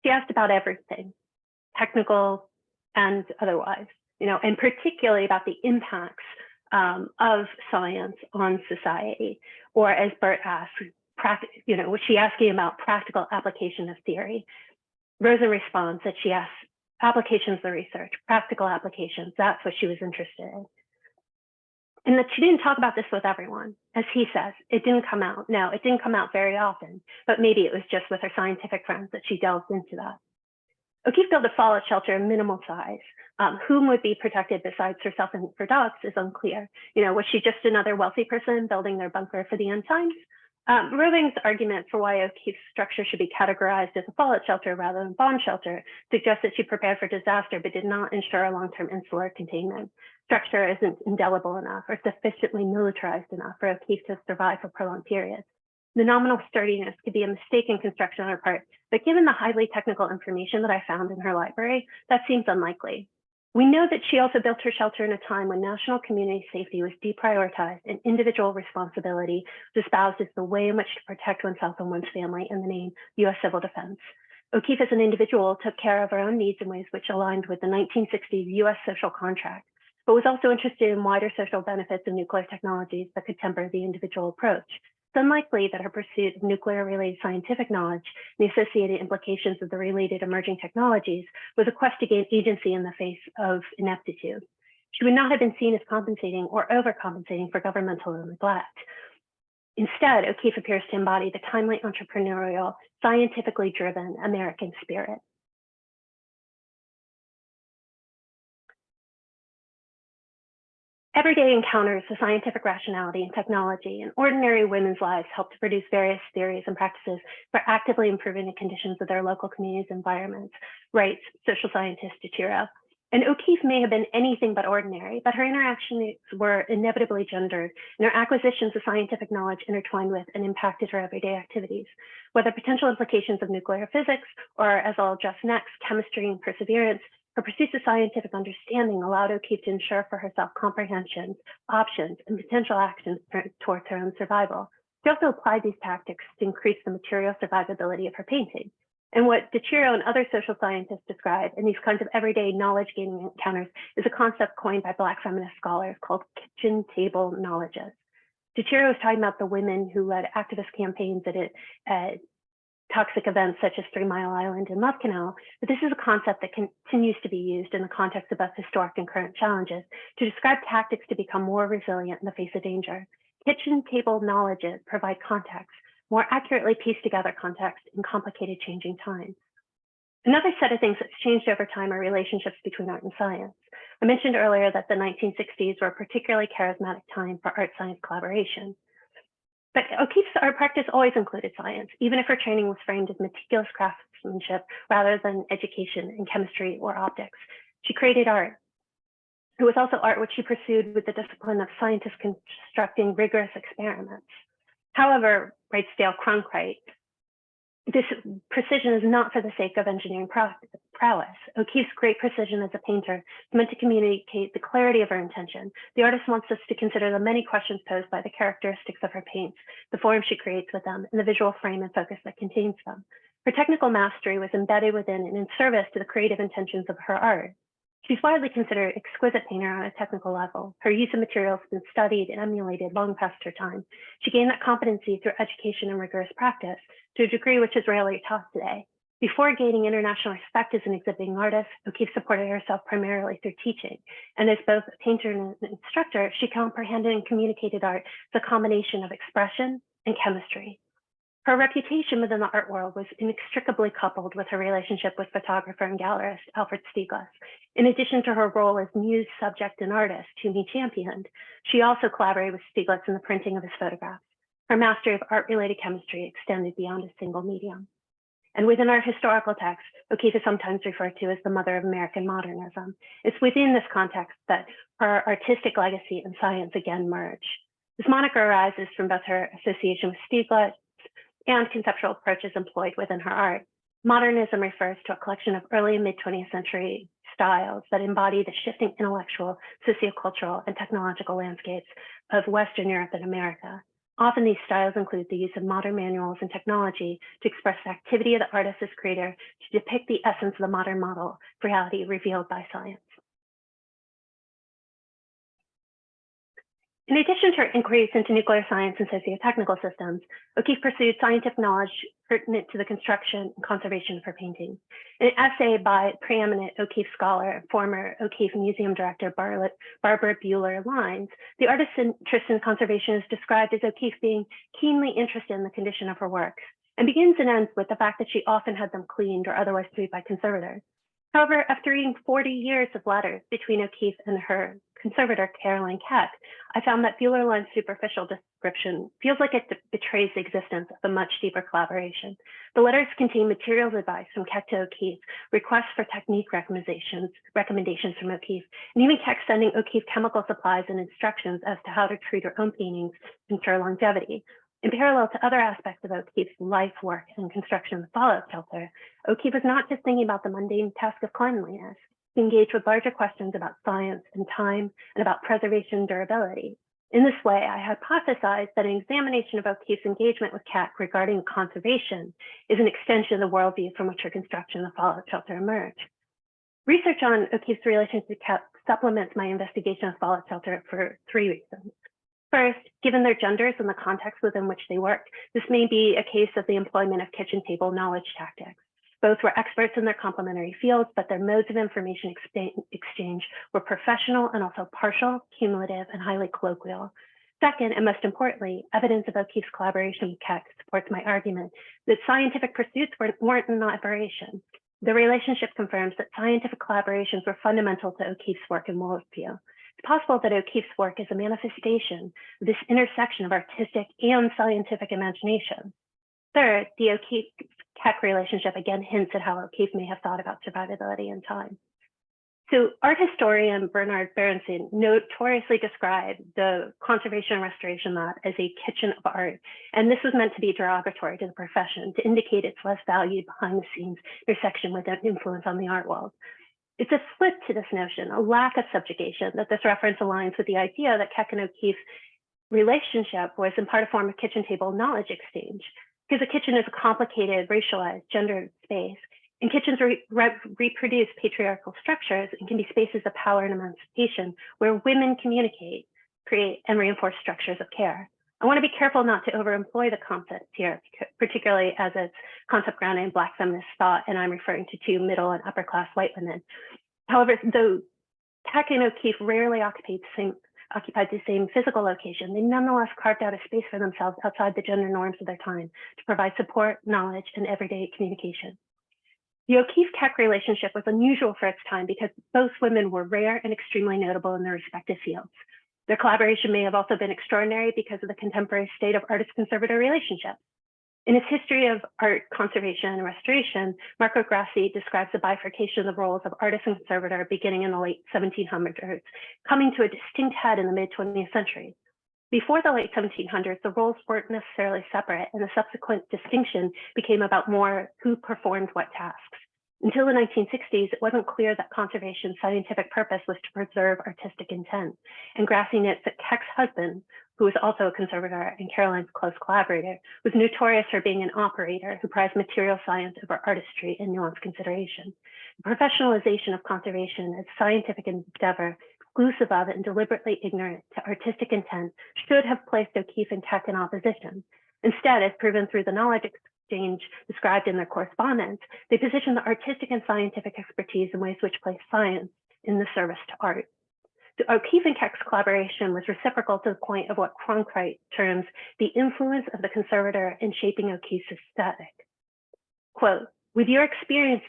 she asked about everything, technical and otherwise, and particularly about the impacts of science on society, or as Burt asked, was she asking about practical application of theory? Rosen responds that she asked applications of the research, practical applications, that's what she was interested in. And that she didn't talk about this with everyone. As he says, it didn't come out. No, it didn't come out very often, but maybe it was just with her scientific friends that she delved into that. O'Keeffe built a fallout shelter of minimal size. Whom would be protected besides herself and her dogs is unclear. Was she just another wealthy person building their bunker for the end times? Roving's argument for why O'Keeffe's structure should be categorized as a fallout shelter rather than bomb shelter suggests that she prepared for disaster but did not ensure a long-term insular containment. Structure isn't indelible enough or sufficiently militarized enough for O'Keeffe to survive for prolonged periods. The nominal sturdiness could be a mistaken construction on her part, but given the highly technical information that I found in her library, that seems unlikely. We know that she also built her shelter in a time when national community safety was deprioritized and individual responsibility was espoused as the way in which to protect oneself and one's family in the name U.S. civil defense. O'Keeffe as an individual took care of her own needs in ways which aligned with the 1960s U.S. social contract, but was also interested in wider social benefits of nuclear technologies that could temper the individual approach. It's unlikely that her pursuit of nuclear-related scientific knowledge and the associated implications of the related emerging technologies was a quest to gain agency in the face of ineptitude. She would not have been seen as compensating or overcompensating for governmental neglect. Instead, O'Keeffe appears to embody the timely entrepreneurial, scientifically driven American spirit. Everyday encounters with scientific rationality and technology in ordinary women's lives help to produce various theories and practices for actively improving the conditions of their local communities' environments, writes social scientist Detiro. And O'Keeffe may have been anything but ordinary, but her interactions were inevitably gendered, and her acquisitions of scientific knowledge intertwined with and impacted her everyday activities. Whether potential implications of nuclear physics, or as I'll address next, chemistry and perseverance, her pursuits of scientific understanding allowed O'Keeffe to ensure for herself comprehensions, options, and potential actions towards her own survival. She also applied these tactics to increase the material survivability of her painting. And what Detiro and other social scientists describe in these kinds of everyday knowledge-gaining encounters is a concept coined by Black feminist scholars called kitchen table knowledges. Detiro was talking about the women who led activist campaigns at toxic events such as 3 Mile Island and Love Canal, but this is a concept that continues to be used in the context of both historic and current challenges to describe tactics to become more resilient in the face of danger. Kitchen table knowledges provide context, more accurately piece together context in complicated changing times. Another set of things that's changed over time are relationships between art and science. I mentioned earlier that the 1960s were a particularly charismatic time for art-science collaboration. But O'Keeffe's art practice always included science, even if her training was framed as meticulous craftsmanship rather than education in chemistry or optics. She created art. It was also art which she pursued with the discipline of scientists constructing rigorous experiments. However, writes Dale Cronkite, This precision is not for the sake of engineering prowess. O'Keeffe's great precision as a painter is meant to communicate the clarity of her intention. The artist wants us to consider the many questions posed by the characteristics of her paints, the form she creates with them, and the visual frame and focus that contains them. Her technical mastery was embedded within and in service to the creative intentions of her art. She's widely considered an exquisite painter on a technical level. Her use of materials has been studied and emulated long past her time. She gained that competency through education and rigorous practice to a degree which is rarely taught today. Before gaining international respect as an exhibiting artist, O'Keeffe supported herself primarily through teaching. And as both a painter and an instructor, she comprehended and communicated art as a combination of expression and chemistry. Her reputation within the art world was inextricably coupled with her relationship with photographer and gallerist Alfred Stieglitz. In addition to her role as muse, subject, and artist, whom he championed, she also collaborated with Stieglitz in the printing of his photographs. Her mastery of art-related chemistry extended beyond a single medium. And within our historical text, O'Keeffe is sometimes referred to as the mother of American modernism. It's within this context that her artistic legacy and science again merge. This moniker arises from both her association with Stieglitz and conceptual approaches employed within her art. Modernism refers to a collection of early and mid-20th century styles that embody the shifting intellectual, sociocultural, and technological landscapes of Western Europe and America. Often these styles include the use of modern manuals and technology to express the activity of the artist as creator, to depict the essence of the modern model of reality revealed by science. In addition to her inquiries into nuclear science and socio-technical systems, O'Keeffe pursued scientific knowledge pertinent to the construction and conservation of her paintings. In an essay by preeminent O'Keeffe scholar and former O'Keeffe Museum director Barbara Buehler-Lines, the artist's interest in conservation is described as O'Keeffe being keenly interested in the condition of her works, and begins and ends with the fact that she often had them cleaned or otherwise treated by conservators. However, after reading 40 years of letters between O'Keeffe and her conservator, Caroline Keck, I found that Buehler-Line's superficial description feels like it betrays the existence of a much deeper collaboration. The letters contain materials advice from Keck to O'Keeffe, requests for technique recommendations from O'Keeffe, and even Keck sending O'Keeffe chemical supplies and instructions as to how to treat her own paintings to ensure longevity. In parallel to other aspects of O'Keeffe's life, work, and construction of the fallout shelter, O'Keeffe was not just thinking about the mundane task of cleanliness. He engaged with larger questions about science and time and about preservation and durability. In this way, I hypothesized that an examination of O'Keeffe's engagement with Keck regarding conservation is an extension of the worldview from which her construction of the fallout shelter emerged. Research on O'Keeffe's relationship to Keck supplements my investigation of fallout shelter for 3 reasons. First, given their genders and the context within which they worked, this may be a case of the employment of kitchen table knowledge tactics. Both were experts in their complementary fields, but their modes of information exchange were professional and also partial, cumulative, and highly colloquial. Second, and most importantly, evidence of O'Keeffe's collaboration with Keck supports my argument that scientific pursuits weren't an aberration. The relationship confirms that scientific collaborations were fundamental to O'Keeffe's work and worldview. It's possible that O'Keeffe's work is a manifestation of this intersection of artistic and scientific imagination. Third, the O'Keeffe-Keck relationship again hints at how O'Keeffe may have thought about survivability in time. So art historian Bernard Berenson notoriously described the conservation and restoration lab as a kitchen of art. And this was meant to be derogatory to the profession, to indicate its less valued behind the scenes intersection with an influence on the art world. It's a flip to this notion, a lack of subjugation, that this reference aligns with the idea that Keck and O'Keeffe's relationship was in part a form of kitchen table knowledge exchange, because a kitchen is a complicated, racialized, gendered space, and kitchens reproduce patriarchal structures and can be spaces of power and emancipation where women communicate, create, and reinforce structures of care. I want to be careful not to overemploy the concept here, particularly as it's concept grounded in Black feminist thought, and I'm referring to two middle and upper class white women. However, though Keck and O'Keeffe rarely occupied the same physical location, they nonetheless carved out a space for themselves outside the gender norms of their time to provide support, knowledge, and everyday communication. The O'Keeffe-Keck relationship was unusual for its time because both women were rare and extremely notable in their respective fields. Their collaboration may have also been extraordinary because of the contemporary state of artist-conservator relationships. In his history of art conservation and restoration, Marco Grassi describes the bifurcation of the roles of artist and conservator beginning in the late 1700s, coming to a distinct head in the mid-20th century. Before the late 1700s, the roles weren't necessarily separate, and the subsequent distinction became about more who performed what tasks. Until the 1960s, it wasn't clear that conservation's scientific purpose was to preserve artistic intent, and Grassi notes that Keck's husband, who was also a conservator and Caroline's close collaborator, was notorious for being an operator who prized material science over artistry and nuanced consideration. The professionalization of conservation as scientific endeavor, exclusive of and deliberately ignorant to artistic intent, should have placed O'Keeffe and Keck in opposition. Instead, as proven through the knowledge exchange described in their correspondence, they positioned the artistic and scientific expertise in ways which place science in the service to art. So O'Keeffe and Keck's collaboration was reciprocal to the point of what Cronkite terms the influence of the conservator in shaping O'Keeffe's aesthetic. Quote, "With your experiences,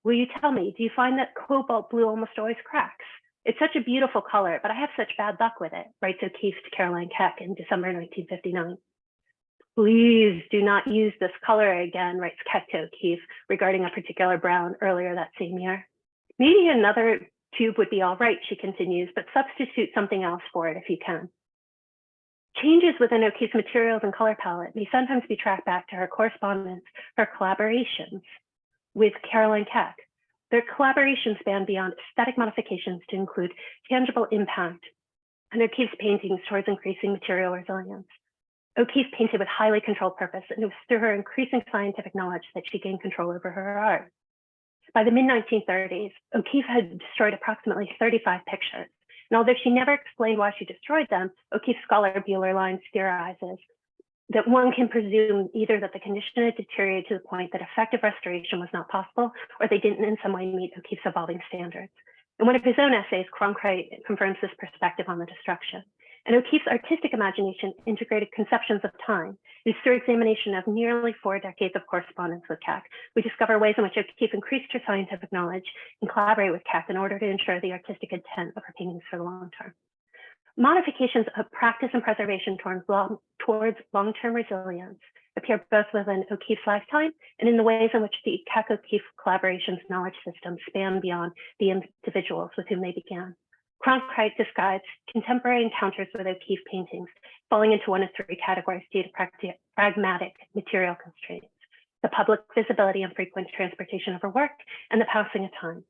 will you tell me, do you find that cobalt blue almost always cracks? It's such a beautiful color, but I have such bad luck with it," writes O'Keeffe to Caroline Keck in December 1959. "Please do not use this color again," writes Keck to O'Keeffe regarding a particular brown earlier that same year. "Maybe another tube would be all right," she continues, "but substitute something else for it if you can." Changes within O'Keeffe's materials and color palette may sometimes be tracked back to her correspondence, her collaborations with Caroline Keck. Their collaboration spanned beyond aesthetic modifications to include tangible impact and O'Keeffe's paintings towards increasing material resilience. O'Keeffe painted with highly controlled purpose, and it was through her increasing scientific knowledge that she gained control over her art. By the mid-1930s, O'Keeffe had destroyed approximately 35 pictures, and although she never explained why she destroyed them, O'Keeffe scholar Bueller Lyons theorizes that one can presume either that the condition had deteriorated to the point that effective restoration was not possible, or they didn't in some way meet O'Keeffe's evolving standards. In one of his own essays, Cronkite confirms this perspective on the destruction. And O'Keeffe's artistic imagination integrated conceptions of time. It is through examination of nearly 4 decades of correspondence with Keck, we discover ways in which O'Keeffe increased her scientific knowledge and collaborated with Keck in order to ensure the artistic intent of her paintings for the long term. Modifications of practice and preservation towards long-term resilience appear both within O'Keeffe's lifetime and in the ways in which the Keck-O'Keeffe collaboration's knowledge system span beyond the individuals with whom they began. Cronkite describes contemporary encounters with O'Keeffe paintings falling into one of 3 categories due to pragmatic material constraints: the public visibility and frequent transportation of her work, and the passing of time.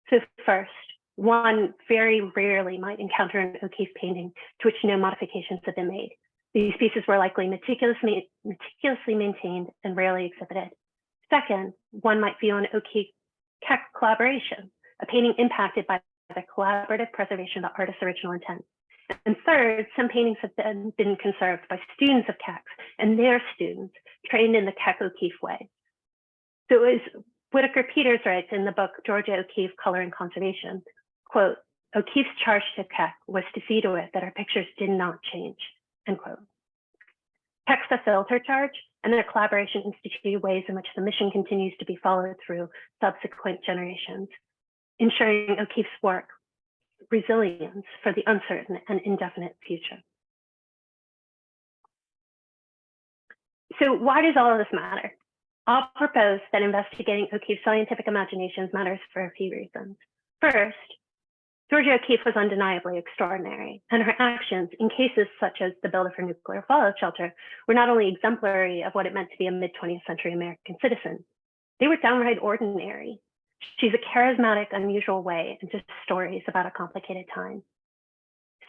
So first, one very rarely might encounter an O'Keeffe painting to which no modifications have been made. These pieces were likely meticulously maintained and rarely exhibited. Second, one might view an O'Keeffe-Keck collaboration, a painting impacted by the collaborative preservation of the artist's original intent. And third, some paintings have been conserved by students of Keck's and their students trained in the Keck-O'Keeffe way. So as Whitaker Peters writes in the book, Georgia O'Keeffe, Color and Conservation, quote, "O'Keeffe's charge to Keck was to see to it that her pictures did not change," end quote. Keck fulfilled her charge, and their collaboration instituted ways in which the mission continues to be followed through subsequent generations, ensuring O'Keeffe's work resilience for the uncertain and indefinite future. So why does all of this matter? I'll propose that investigating O'Keeffe's scientific imaginations matters for a few reasons. First, Georgia O'Keeffe was undeniably extraordinary, and her actions in cases such as the build of her nuclear fallout shelter were not only exemplary of what it meant to be a mid-20th century American citizen, they were downright ordinary. She's a charismatic, unusual way into stories about a complicated time.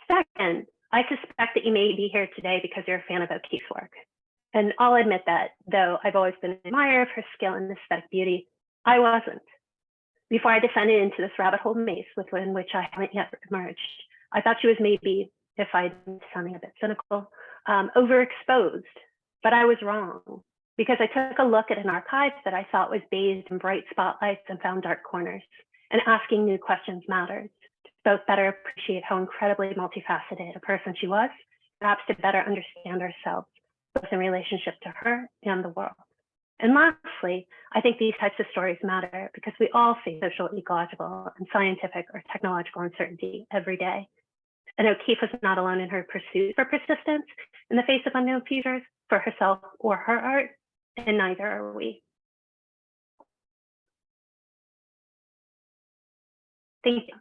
Second, I suspect that you may be here today because you're a fan of O'Keeffe's work. And I'll admit that, though I've always been an admirer of her skill and aesthetic beauty, I wasn't. Before I descended into this rabbit hole maze within which I haven't yet emerged, I thought she was maybe, if I'm sounding a bit cynical, overexposed, but I was wrong, because I took a look at an archive that I thought was bathed in bright spotlights and found dark corners, and asking new questions matters, to both better appreciate how incredibly multifaceted a person she was, perhaps to better understand ourselves, both in relationship to her and the world. And lastly, I think these types of stories matter because we all face social, ecological, and scientific or technological uncertainty every day. And O'Keeffe was not alone in her pursuit for persistence in the face of unknown futures for herself or her art, and neither are we. Thank you.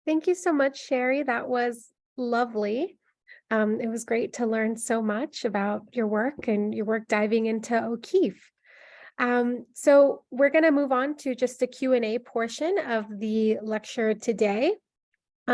Thank you so much, Sherry. That was lovely. It was great to learn so much about your work and your work diving into O'Keeffe. So we're going to move on to just a Q&A portion of the lecture today.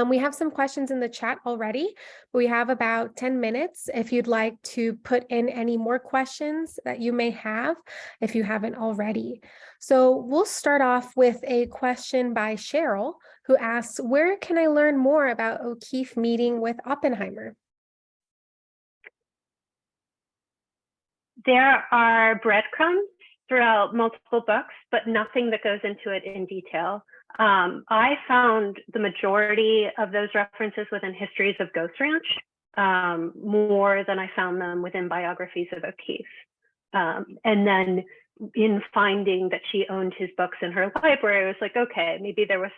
We have some questions in the chat already, but we have about 10 minutes if you'd like to put in any more questions that you may have, if you haven't already. So we'll start off with a question by Cheryl, who asks, where can I learn more about O'Keeffe meeting with Oppenheimer? There are breadcrumbs throughout multiple books, but nothing that goes into it in detail. I found the majority of those references within histories of Ghost Ranch, more than I found them within biographies of O'Keeffe. And then in finding that she owned his books in her library, I was like, okay, maybe there's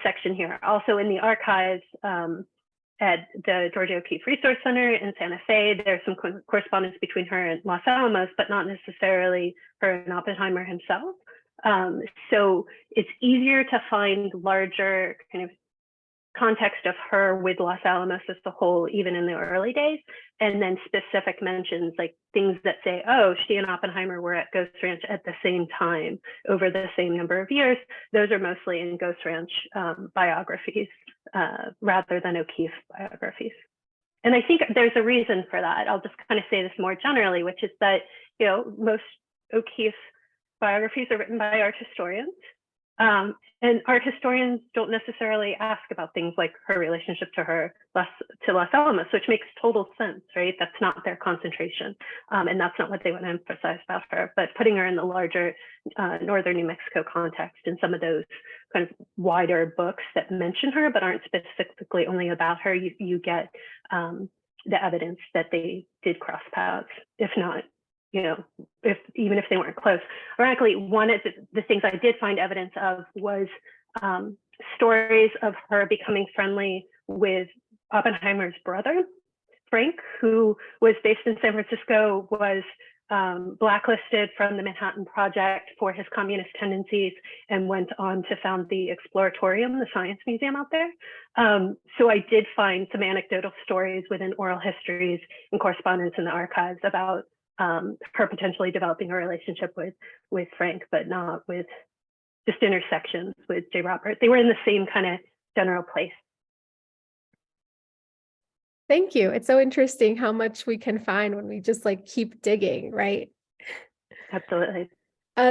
section here. Also in the archives at the Georgia O'Keeffe Resource Center in Santa Fe, there's some correspondence between her and Los Alamos, but not necessarily her and Oppenheimer himself. So it's easier to find larger kind of context of her with Los Alamos as a whole, even in the early days, and then specific mentions like things that say, oh, she and Oppenheimer were at Ghost Ranch at the same time over the same number of years. Those are mostly in Ghost Ranch biographies rather than O'Keeffe biographies. And I think there's a reason for that. I'll just kind of say this more generally, which is that, you know, most O'Keeffe biographies are written by art historians. And art historians don't necessarily ask about things like her relationship to Los Alamos, which makes total sense, right? That's not their concentration. And that's not what they want to emphasize about her. But putting her in the larger northern New Mexico context in some of those kind of wider books that mention her but aren't specifically only about her, you get the evidence that they did cross paths, if not, you know, even if they weren't close. Ironically, one of the things I did find evidence of was stories of her becoming friendly with Oppenheimer's brother, Frank, who was based in San Francisco, was blacklisted from the Manhattan Project for his communist tendencies and went on to found the Exploratorium, the science museum out there. So I did find some anecdotal stories within oral histories and correspondence in the archives about her potentially developing a relationship with Frank, but not with just intersections with J. Robert. They were in the same kind of general place. Thank you. It's so interesting how much we can find when we just like keep digging, right? Absolutely.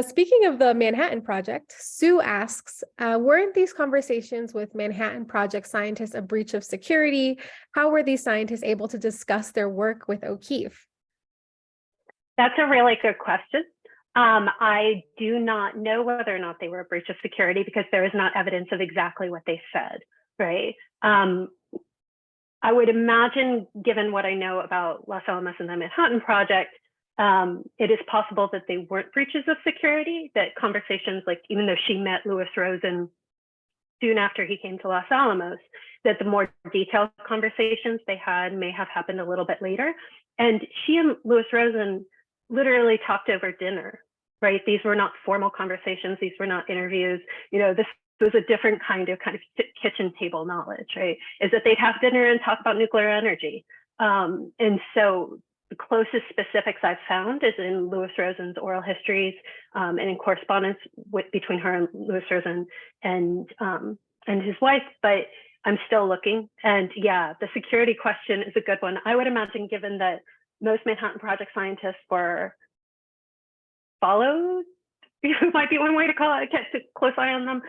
Speaking of the Manhattan Project, Sue asks, weren't these conversations with Manhattan Project scientists a breach of security? How were these scientists able to discuss their work with O'Keeffe? That's a really good question. I do not know whether or not they were a breach of security because there is not evidence of exactly what they said, right? I would imagine, given what I know about Los Alamos and the Manhattan Project, it is possible that they weren't breaches of security, that conversations, like even though she met Louis Rosen soon after he came to Los Alamos, that the more detailed conversations they had may have happened a little bit later. And she and Louis Rosen literally talked over dinner, right? These were not formal conversations. These were not interviews. You know, this was a different kind of kitchen table knowledge, right? Is that they'd have dinner and talk about nuclear energy. And so the closest specifics I've found is in Louis Rosen's oral histories and in correspondence between her and Louis Rosen and his wife, but I'm still looking. And yeah, the security question is a good one. I would imagine, given that most Manhattan Project scientists were followed, might be one way to call it, kept a close eye on them,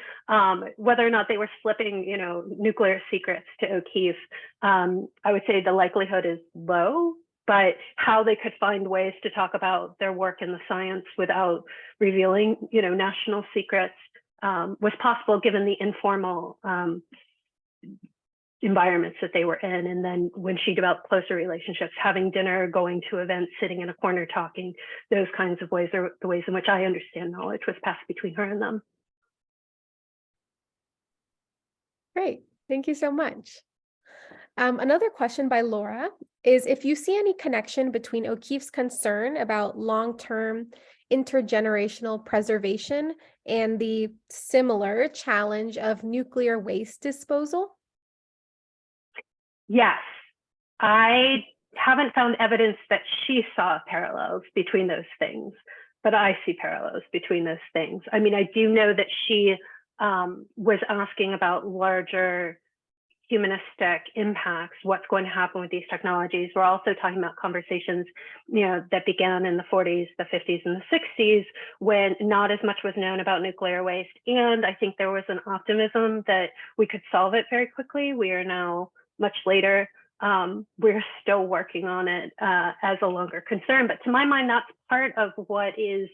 whether or not they were slipping, you know, nuclear secrets to O'Keeffe. I would say the likelihood is low, but how they could find ways to talk about their work in the science without revealing, you know, national secrets was possible given the informal environments that they were in. And then when she developed closer relationships, having dinner, going to events, sitting in a corner talking, those kinds of ways are the ways in which I understand knowledge was passed between her and them. Great. Thank you so much. Another question by Laura is if you see any connection between O'Keeffe's concern about long-term intergenerational preservation and the similar challenge of nuclear waste disposal? Yes, I haven't found evidence that she saw parallels between those things, but I see parallels between those things. I mean, I do know that she was asking about larger humanistic impacts, what's going to happen with these technologies. We're also talking about conversations, that began in the 40s, the 50s, and the 60s, when not as much was known about nuclear waste. And I think there was an optimism that we could solve it very quickly. We are now much later. We're still working on it as a longer concern. But to my mind, that's part of what is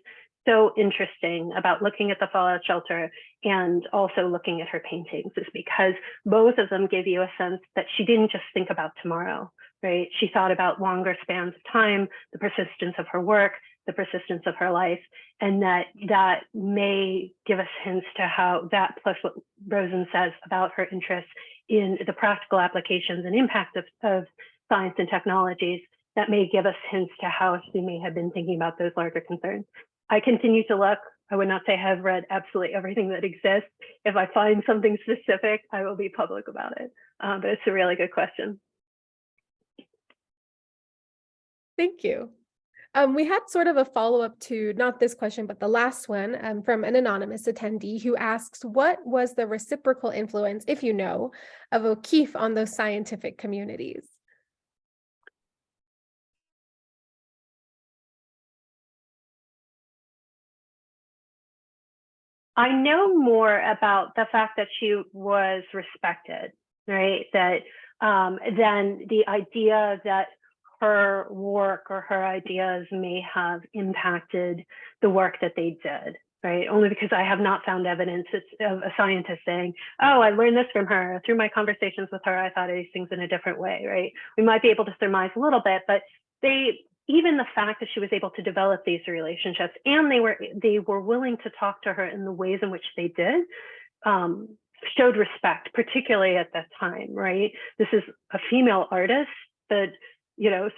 so interesting about looking at the fallout shelter and also looking at her paintings, is because both of them give you a sense that she didn't just think about tomorrow, right? She thought about longer spans of time, the persistence of her work, the persistence of her life, and that may give us hints to how that, plus what Rosen says about her interest in the practical applications and impact of science and technologies, that may give us hints to how she may have been thinking about those larger concerns. I continue to look. I would not say I have read absolutely everything that exists. If I find something specific, I will be public about it. But it's a really good question. Thank you. We had sort of a follow-up to not this question, but the last one from an anonymous attendee who asks, what was the reciprocal influence, if you know, of O'Keeffe on those scientific communities? I know more about the fact that she was respected, right? That than the idea that her work or her ideas may have impacted the work that they did, right? Only because I have not found evidence of a scientist saying, oh, I learned this from her. Through my conversations with her, I thought of these things in a different way, right? We might be able to surmise a little bit, but even the fact that she was able to develop these relationships, and they were willing to talk to her in the ways in which they did, showed respect, particularly at that time, right? This is a female artist that,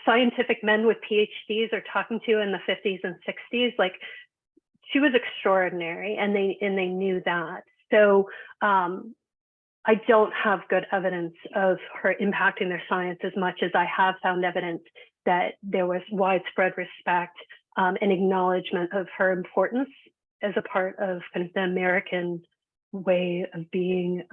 scientific men with PhDs are talking to in the 50s and 60s. Like, she was extraordinary, and they knew that. So I don't have good evidence of her impacting their science as much as I have found evidence that there was widespread respect and acknowledgement of her importance as a part of kind of the American way of being,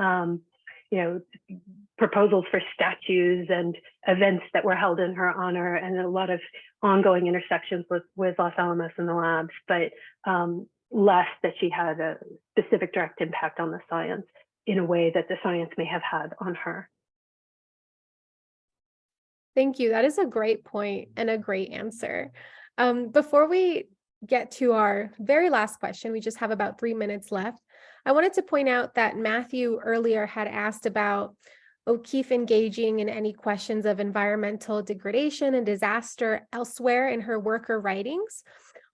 proposals for statues and events that were held in her honor, and a lot of ongoing intersections with Los Alamos and the labs, but less that she had a specific direct impact on the science in a way that the science may have had on her. Thank you. That is a great point and a great answer. Before we get to our very last question, we just have about 3 minutes left. I wanted to point out that Matthew earlier had asked about O'Keeffe engaging in any questions of environmental degradation and disaster elsewhere in her work or writings,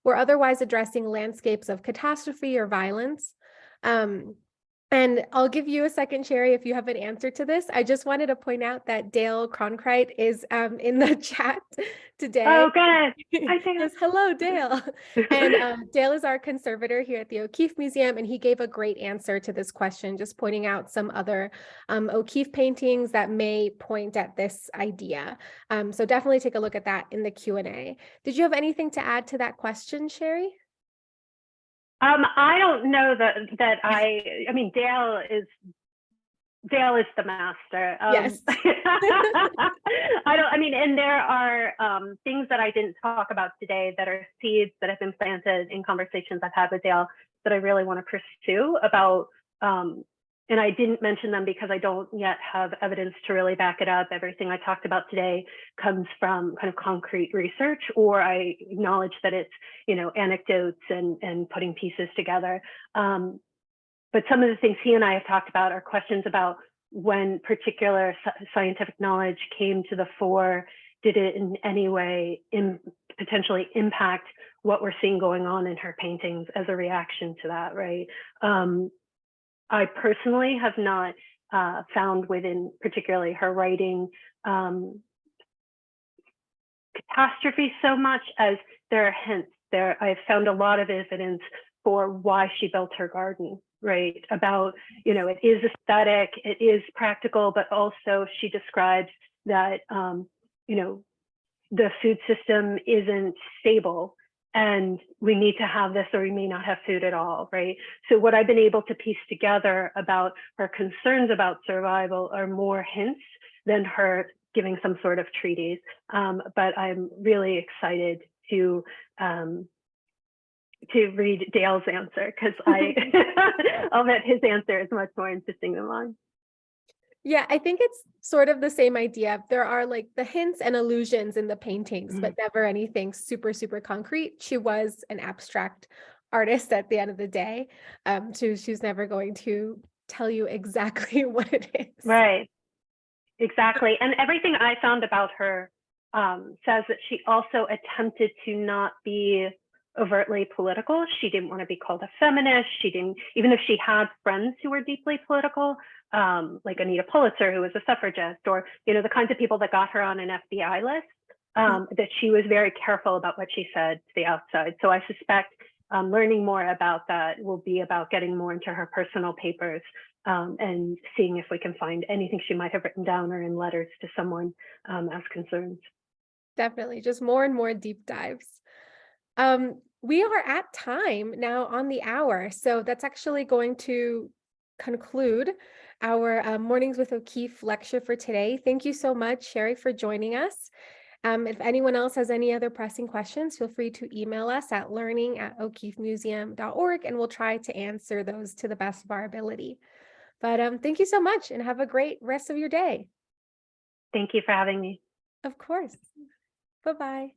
or otherwise addressing landscapes of catastrophe or violence. And I'll give you a second, Sheri, if you have an answer to this. I just wanted to point out that Dale Cronkite is in the chat today. Oh, good. Hi, Dale. Yes, hello, Dale. And Dale is our conservator here at the O'Keeffe Museum, and he gave a great answer to this question, just pointing out some other O'Keeffe paintings that may point at this idea. So definitely take a look at that in the Q&A. Did you have anything to add to that question, Sheri? I don't know that I mean, Dale is the master. Yes. And there are things that I didn't talk about today that are seeds that have been planted in conversations I've had with Dale that I really want to pursue about, and I didn't mention them because I don't yet have evidence to really back it up. Everything I talked about today comes from kind of concrete research, or I acknowledge that it's, anecdotes and putting pieces together. But some of the things he and I have talked about are questions about when particular scientific knowledge came to the fore, did it in any way potentially impact what we're seeing going on in her paintings as a reaction to that, right? I personally have not found within particularly her writing catastrophe so much as there are hints. I've found a lot of evidence for why she built her garden, right? About, it is aesthetic, it is practical, but also she describes that, the food system isn't stable and we need to have this or we may not have food at all, right? So what I've been able to piece together about her concerns about survival are more hints than her giving some sort of treatise. But I'm really excited to read Dale's answer because I'll bet his answer is much more interesting than mine. Yeah, I think it's sort of the same idea. There are like the hints and allusions in the paintings, but never anything super, super concrete. She was an abstract artist at the end of the day. She's never going to tell you exactly what it is. Right, exactly. And everything I found about her says that she also attempted to not be overtly political. She didn't want to be called a feminist. She didn't, even if she had friends who were deeply political, like Anita Pulitzer, who was a suffragist, or, the kinds of people that got her on an FBI list, that she was very careful about what she said to the outside. So I suspect learning more about that will be about getting more into her personal papers and seeing if we can find anything she might have written down or in letters to someone as concerns. Definitely, just more and more deep dives. We are at time now on the hour, so that's actually going to conclude our Mornings with O'Keeffe lecture for today. Thank you so much, Sheri, for joining us. If anyone else has any other pressing questions, feel free to email us at learning@o'keeffemuseum.org, and we'll try to answer those to the best of our ability. But thank you so much, and have a great rest of your day. Thank you for having me. Of course. Bye-bye.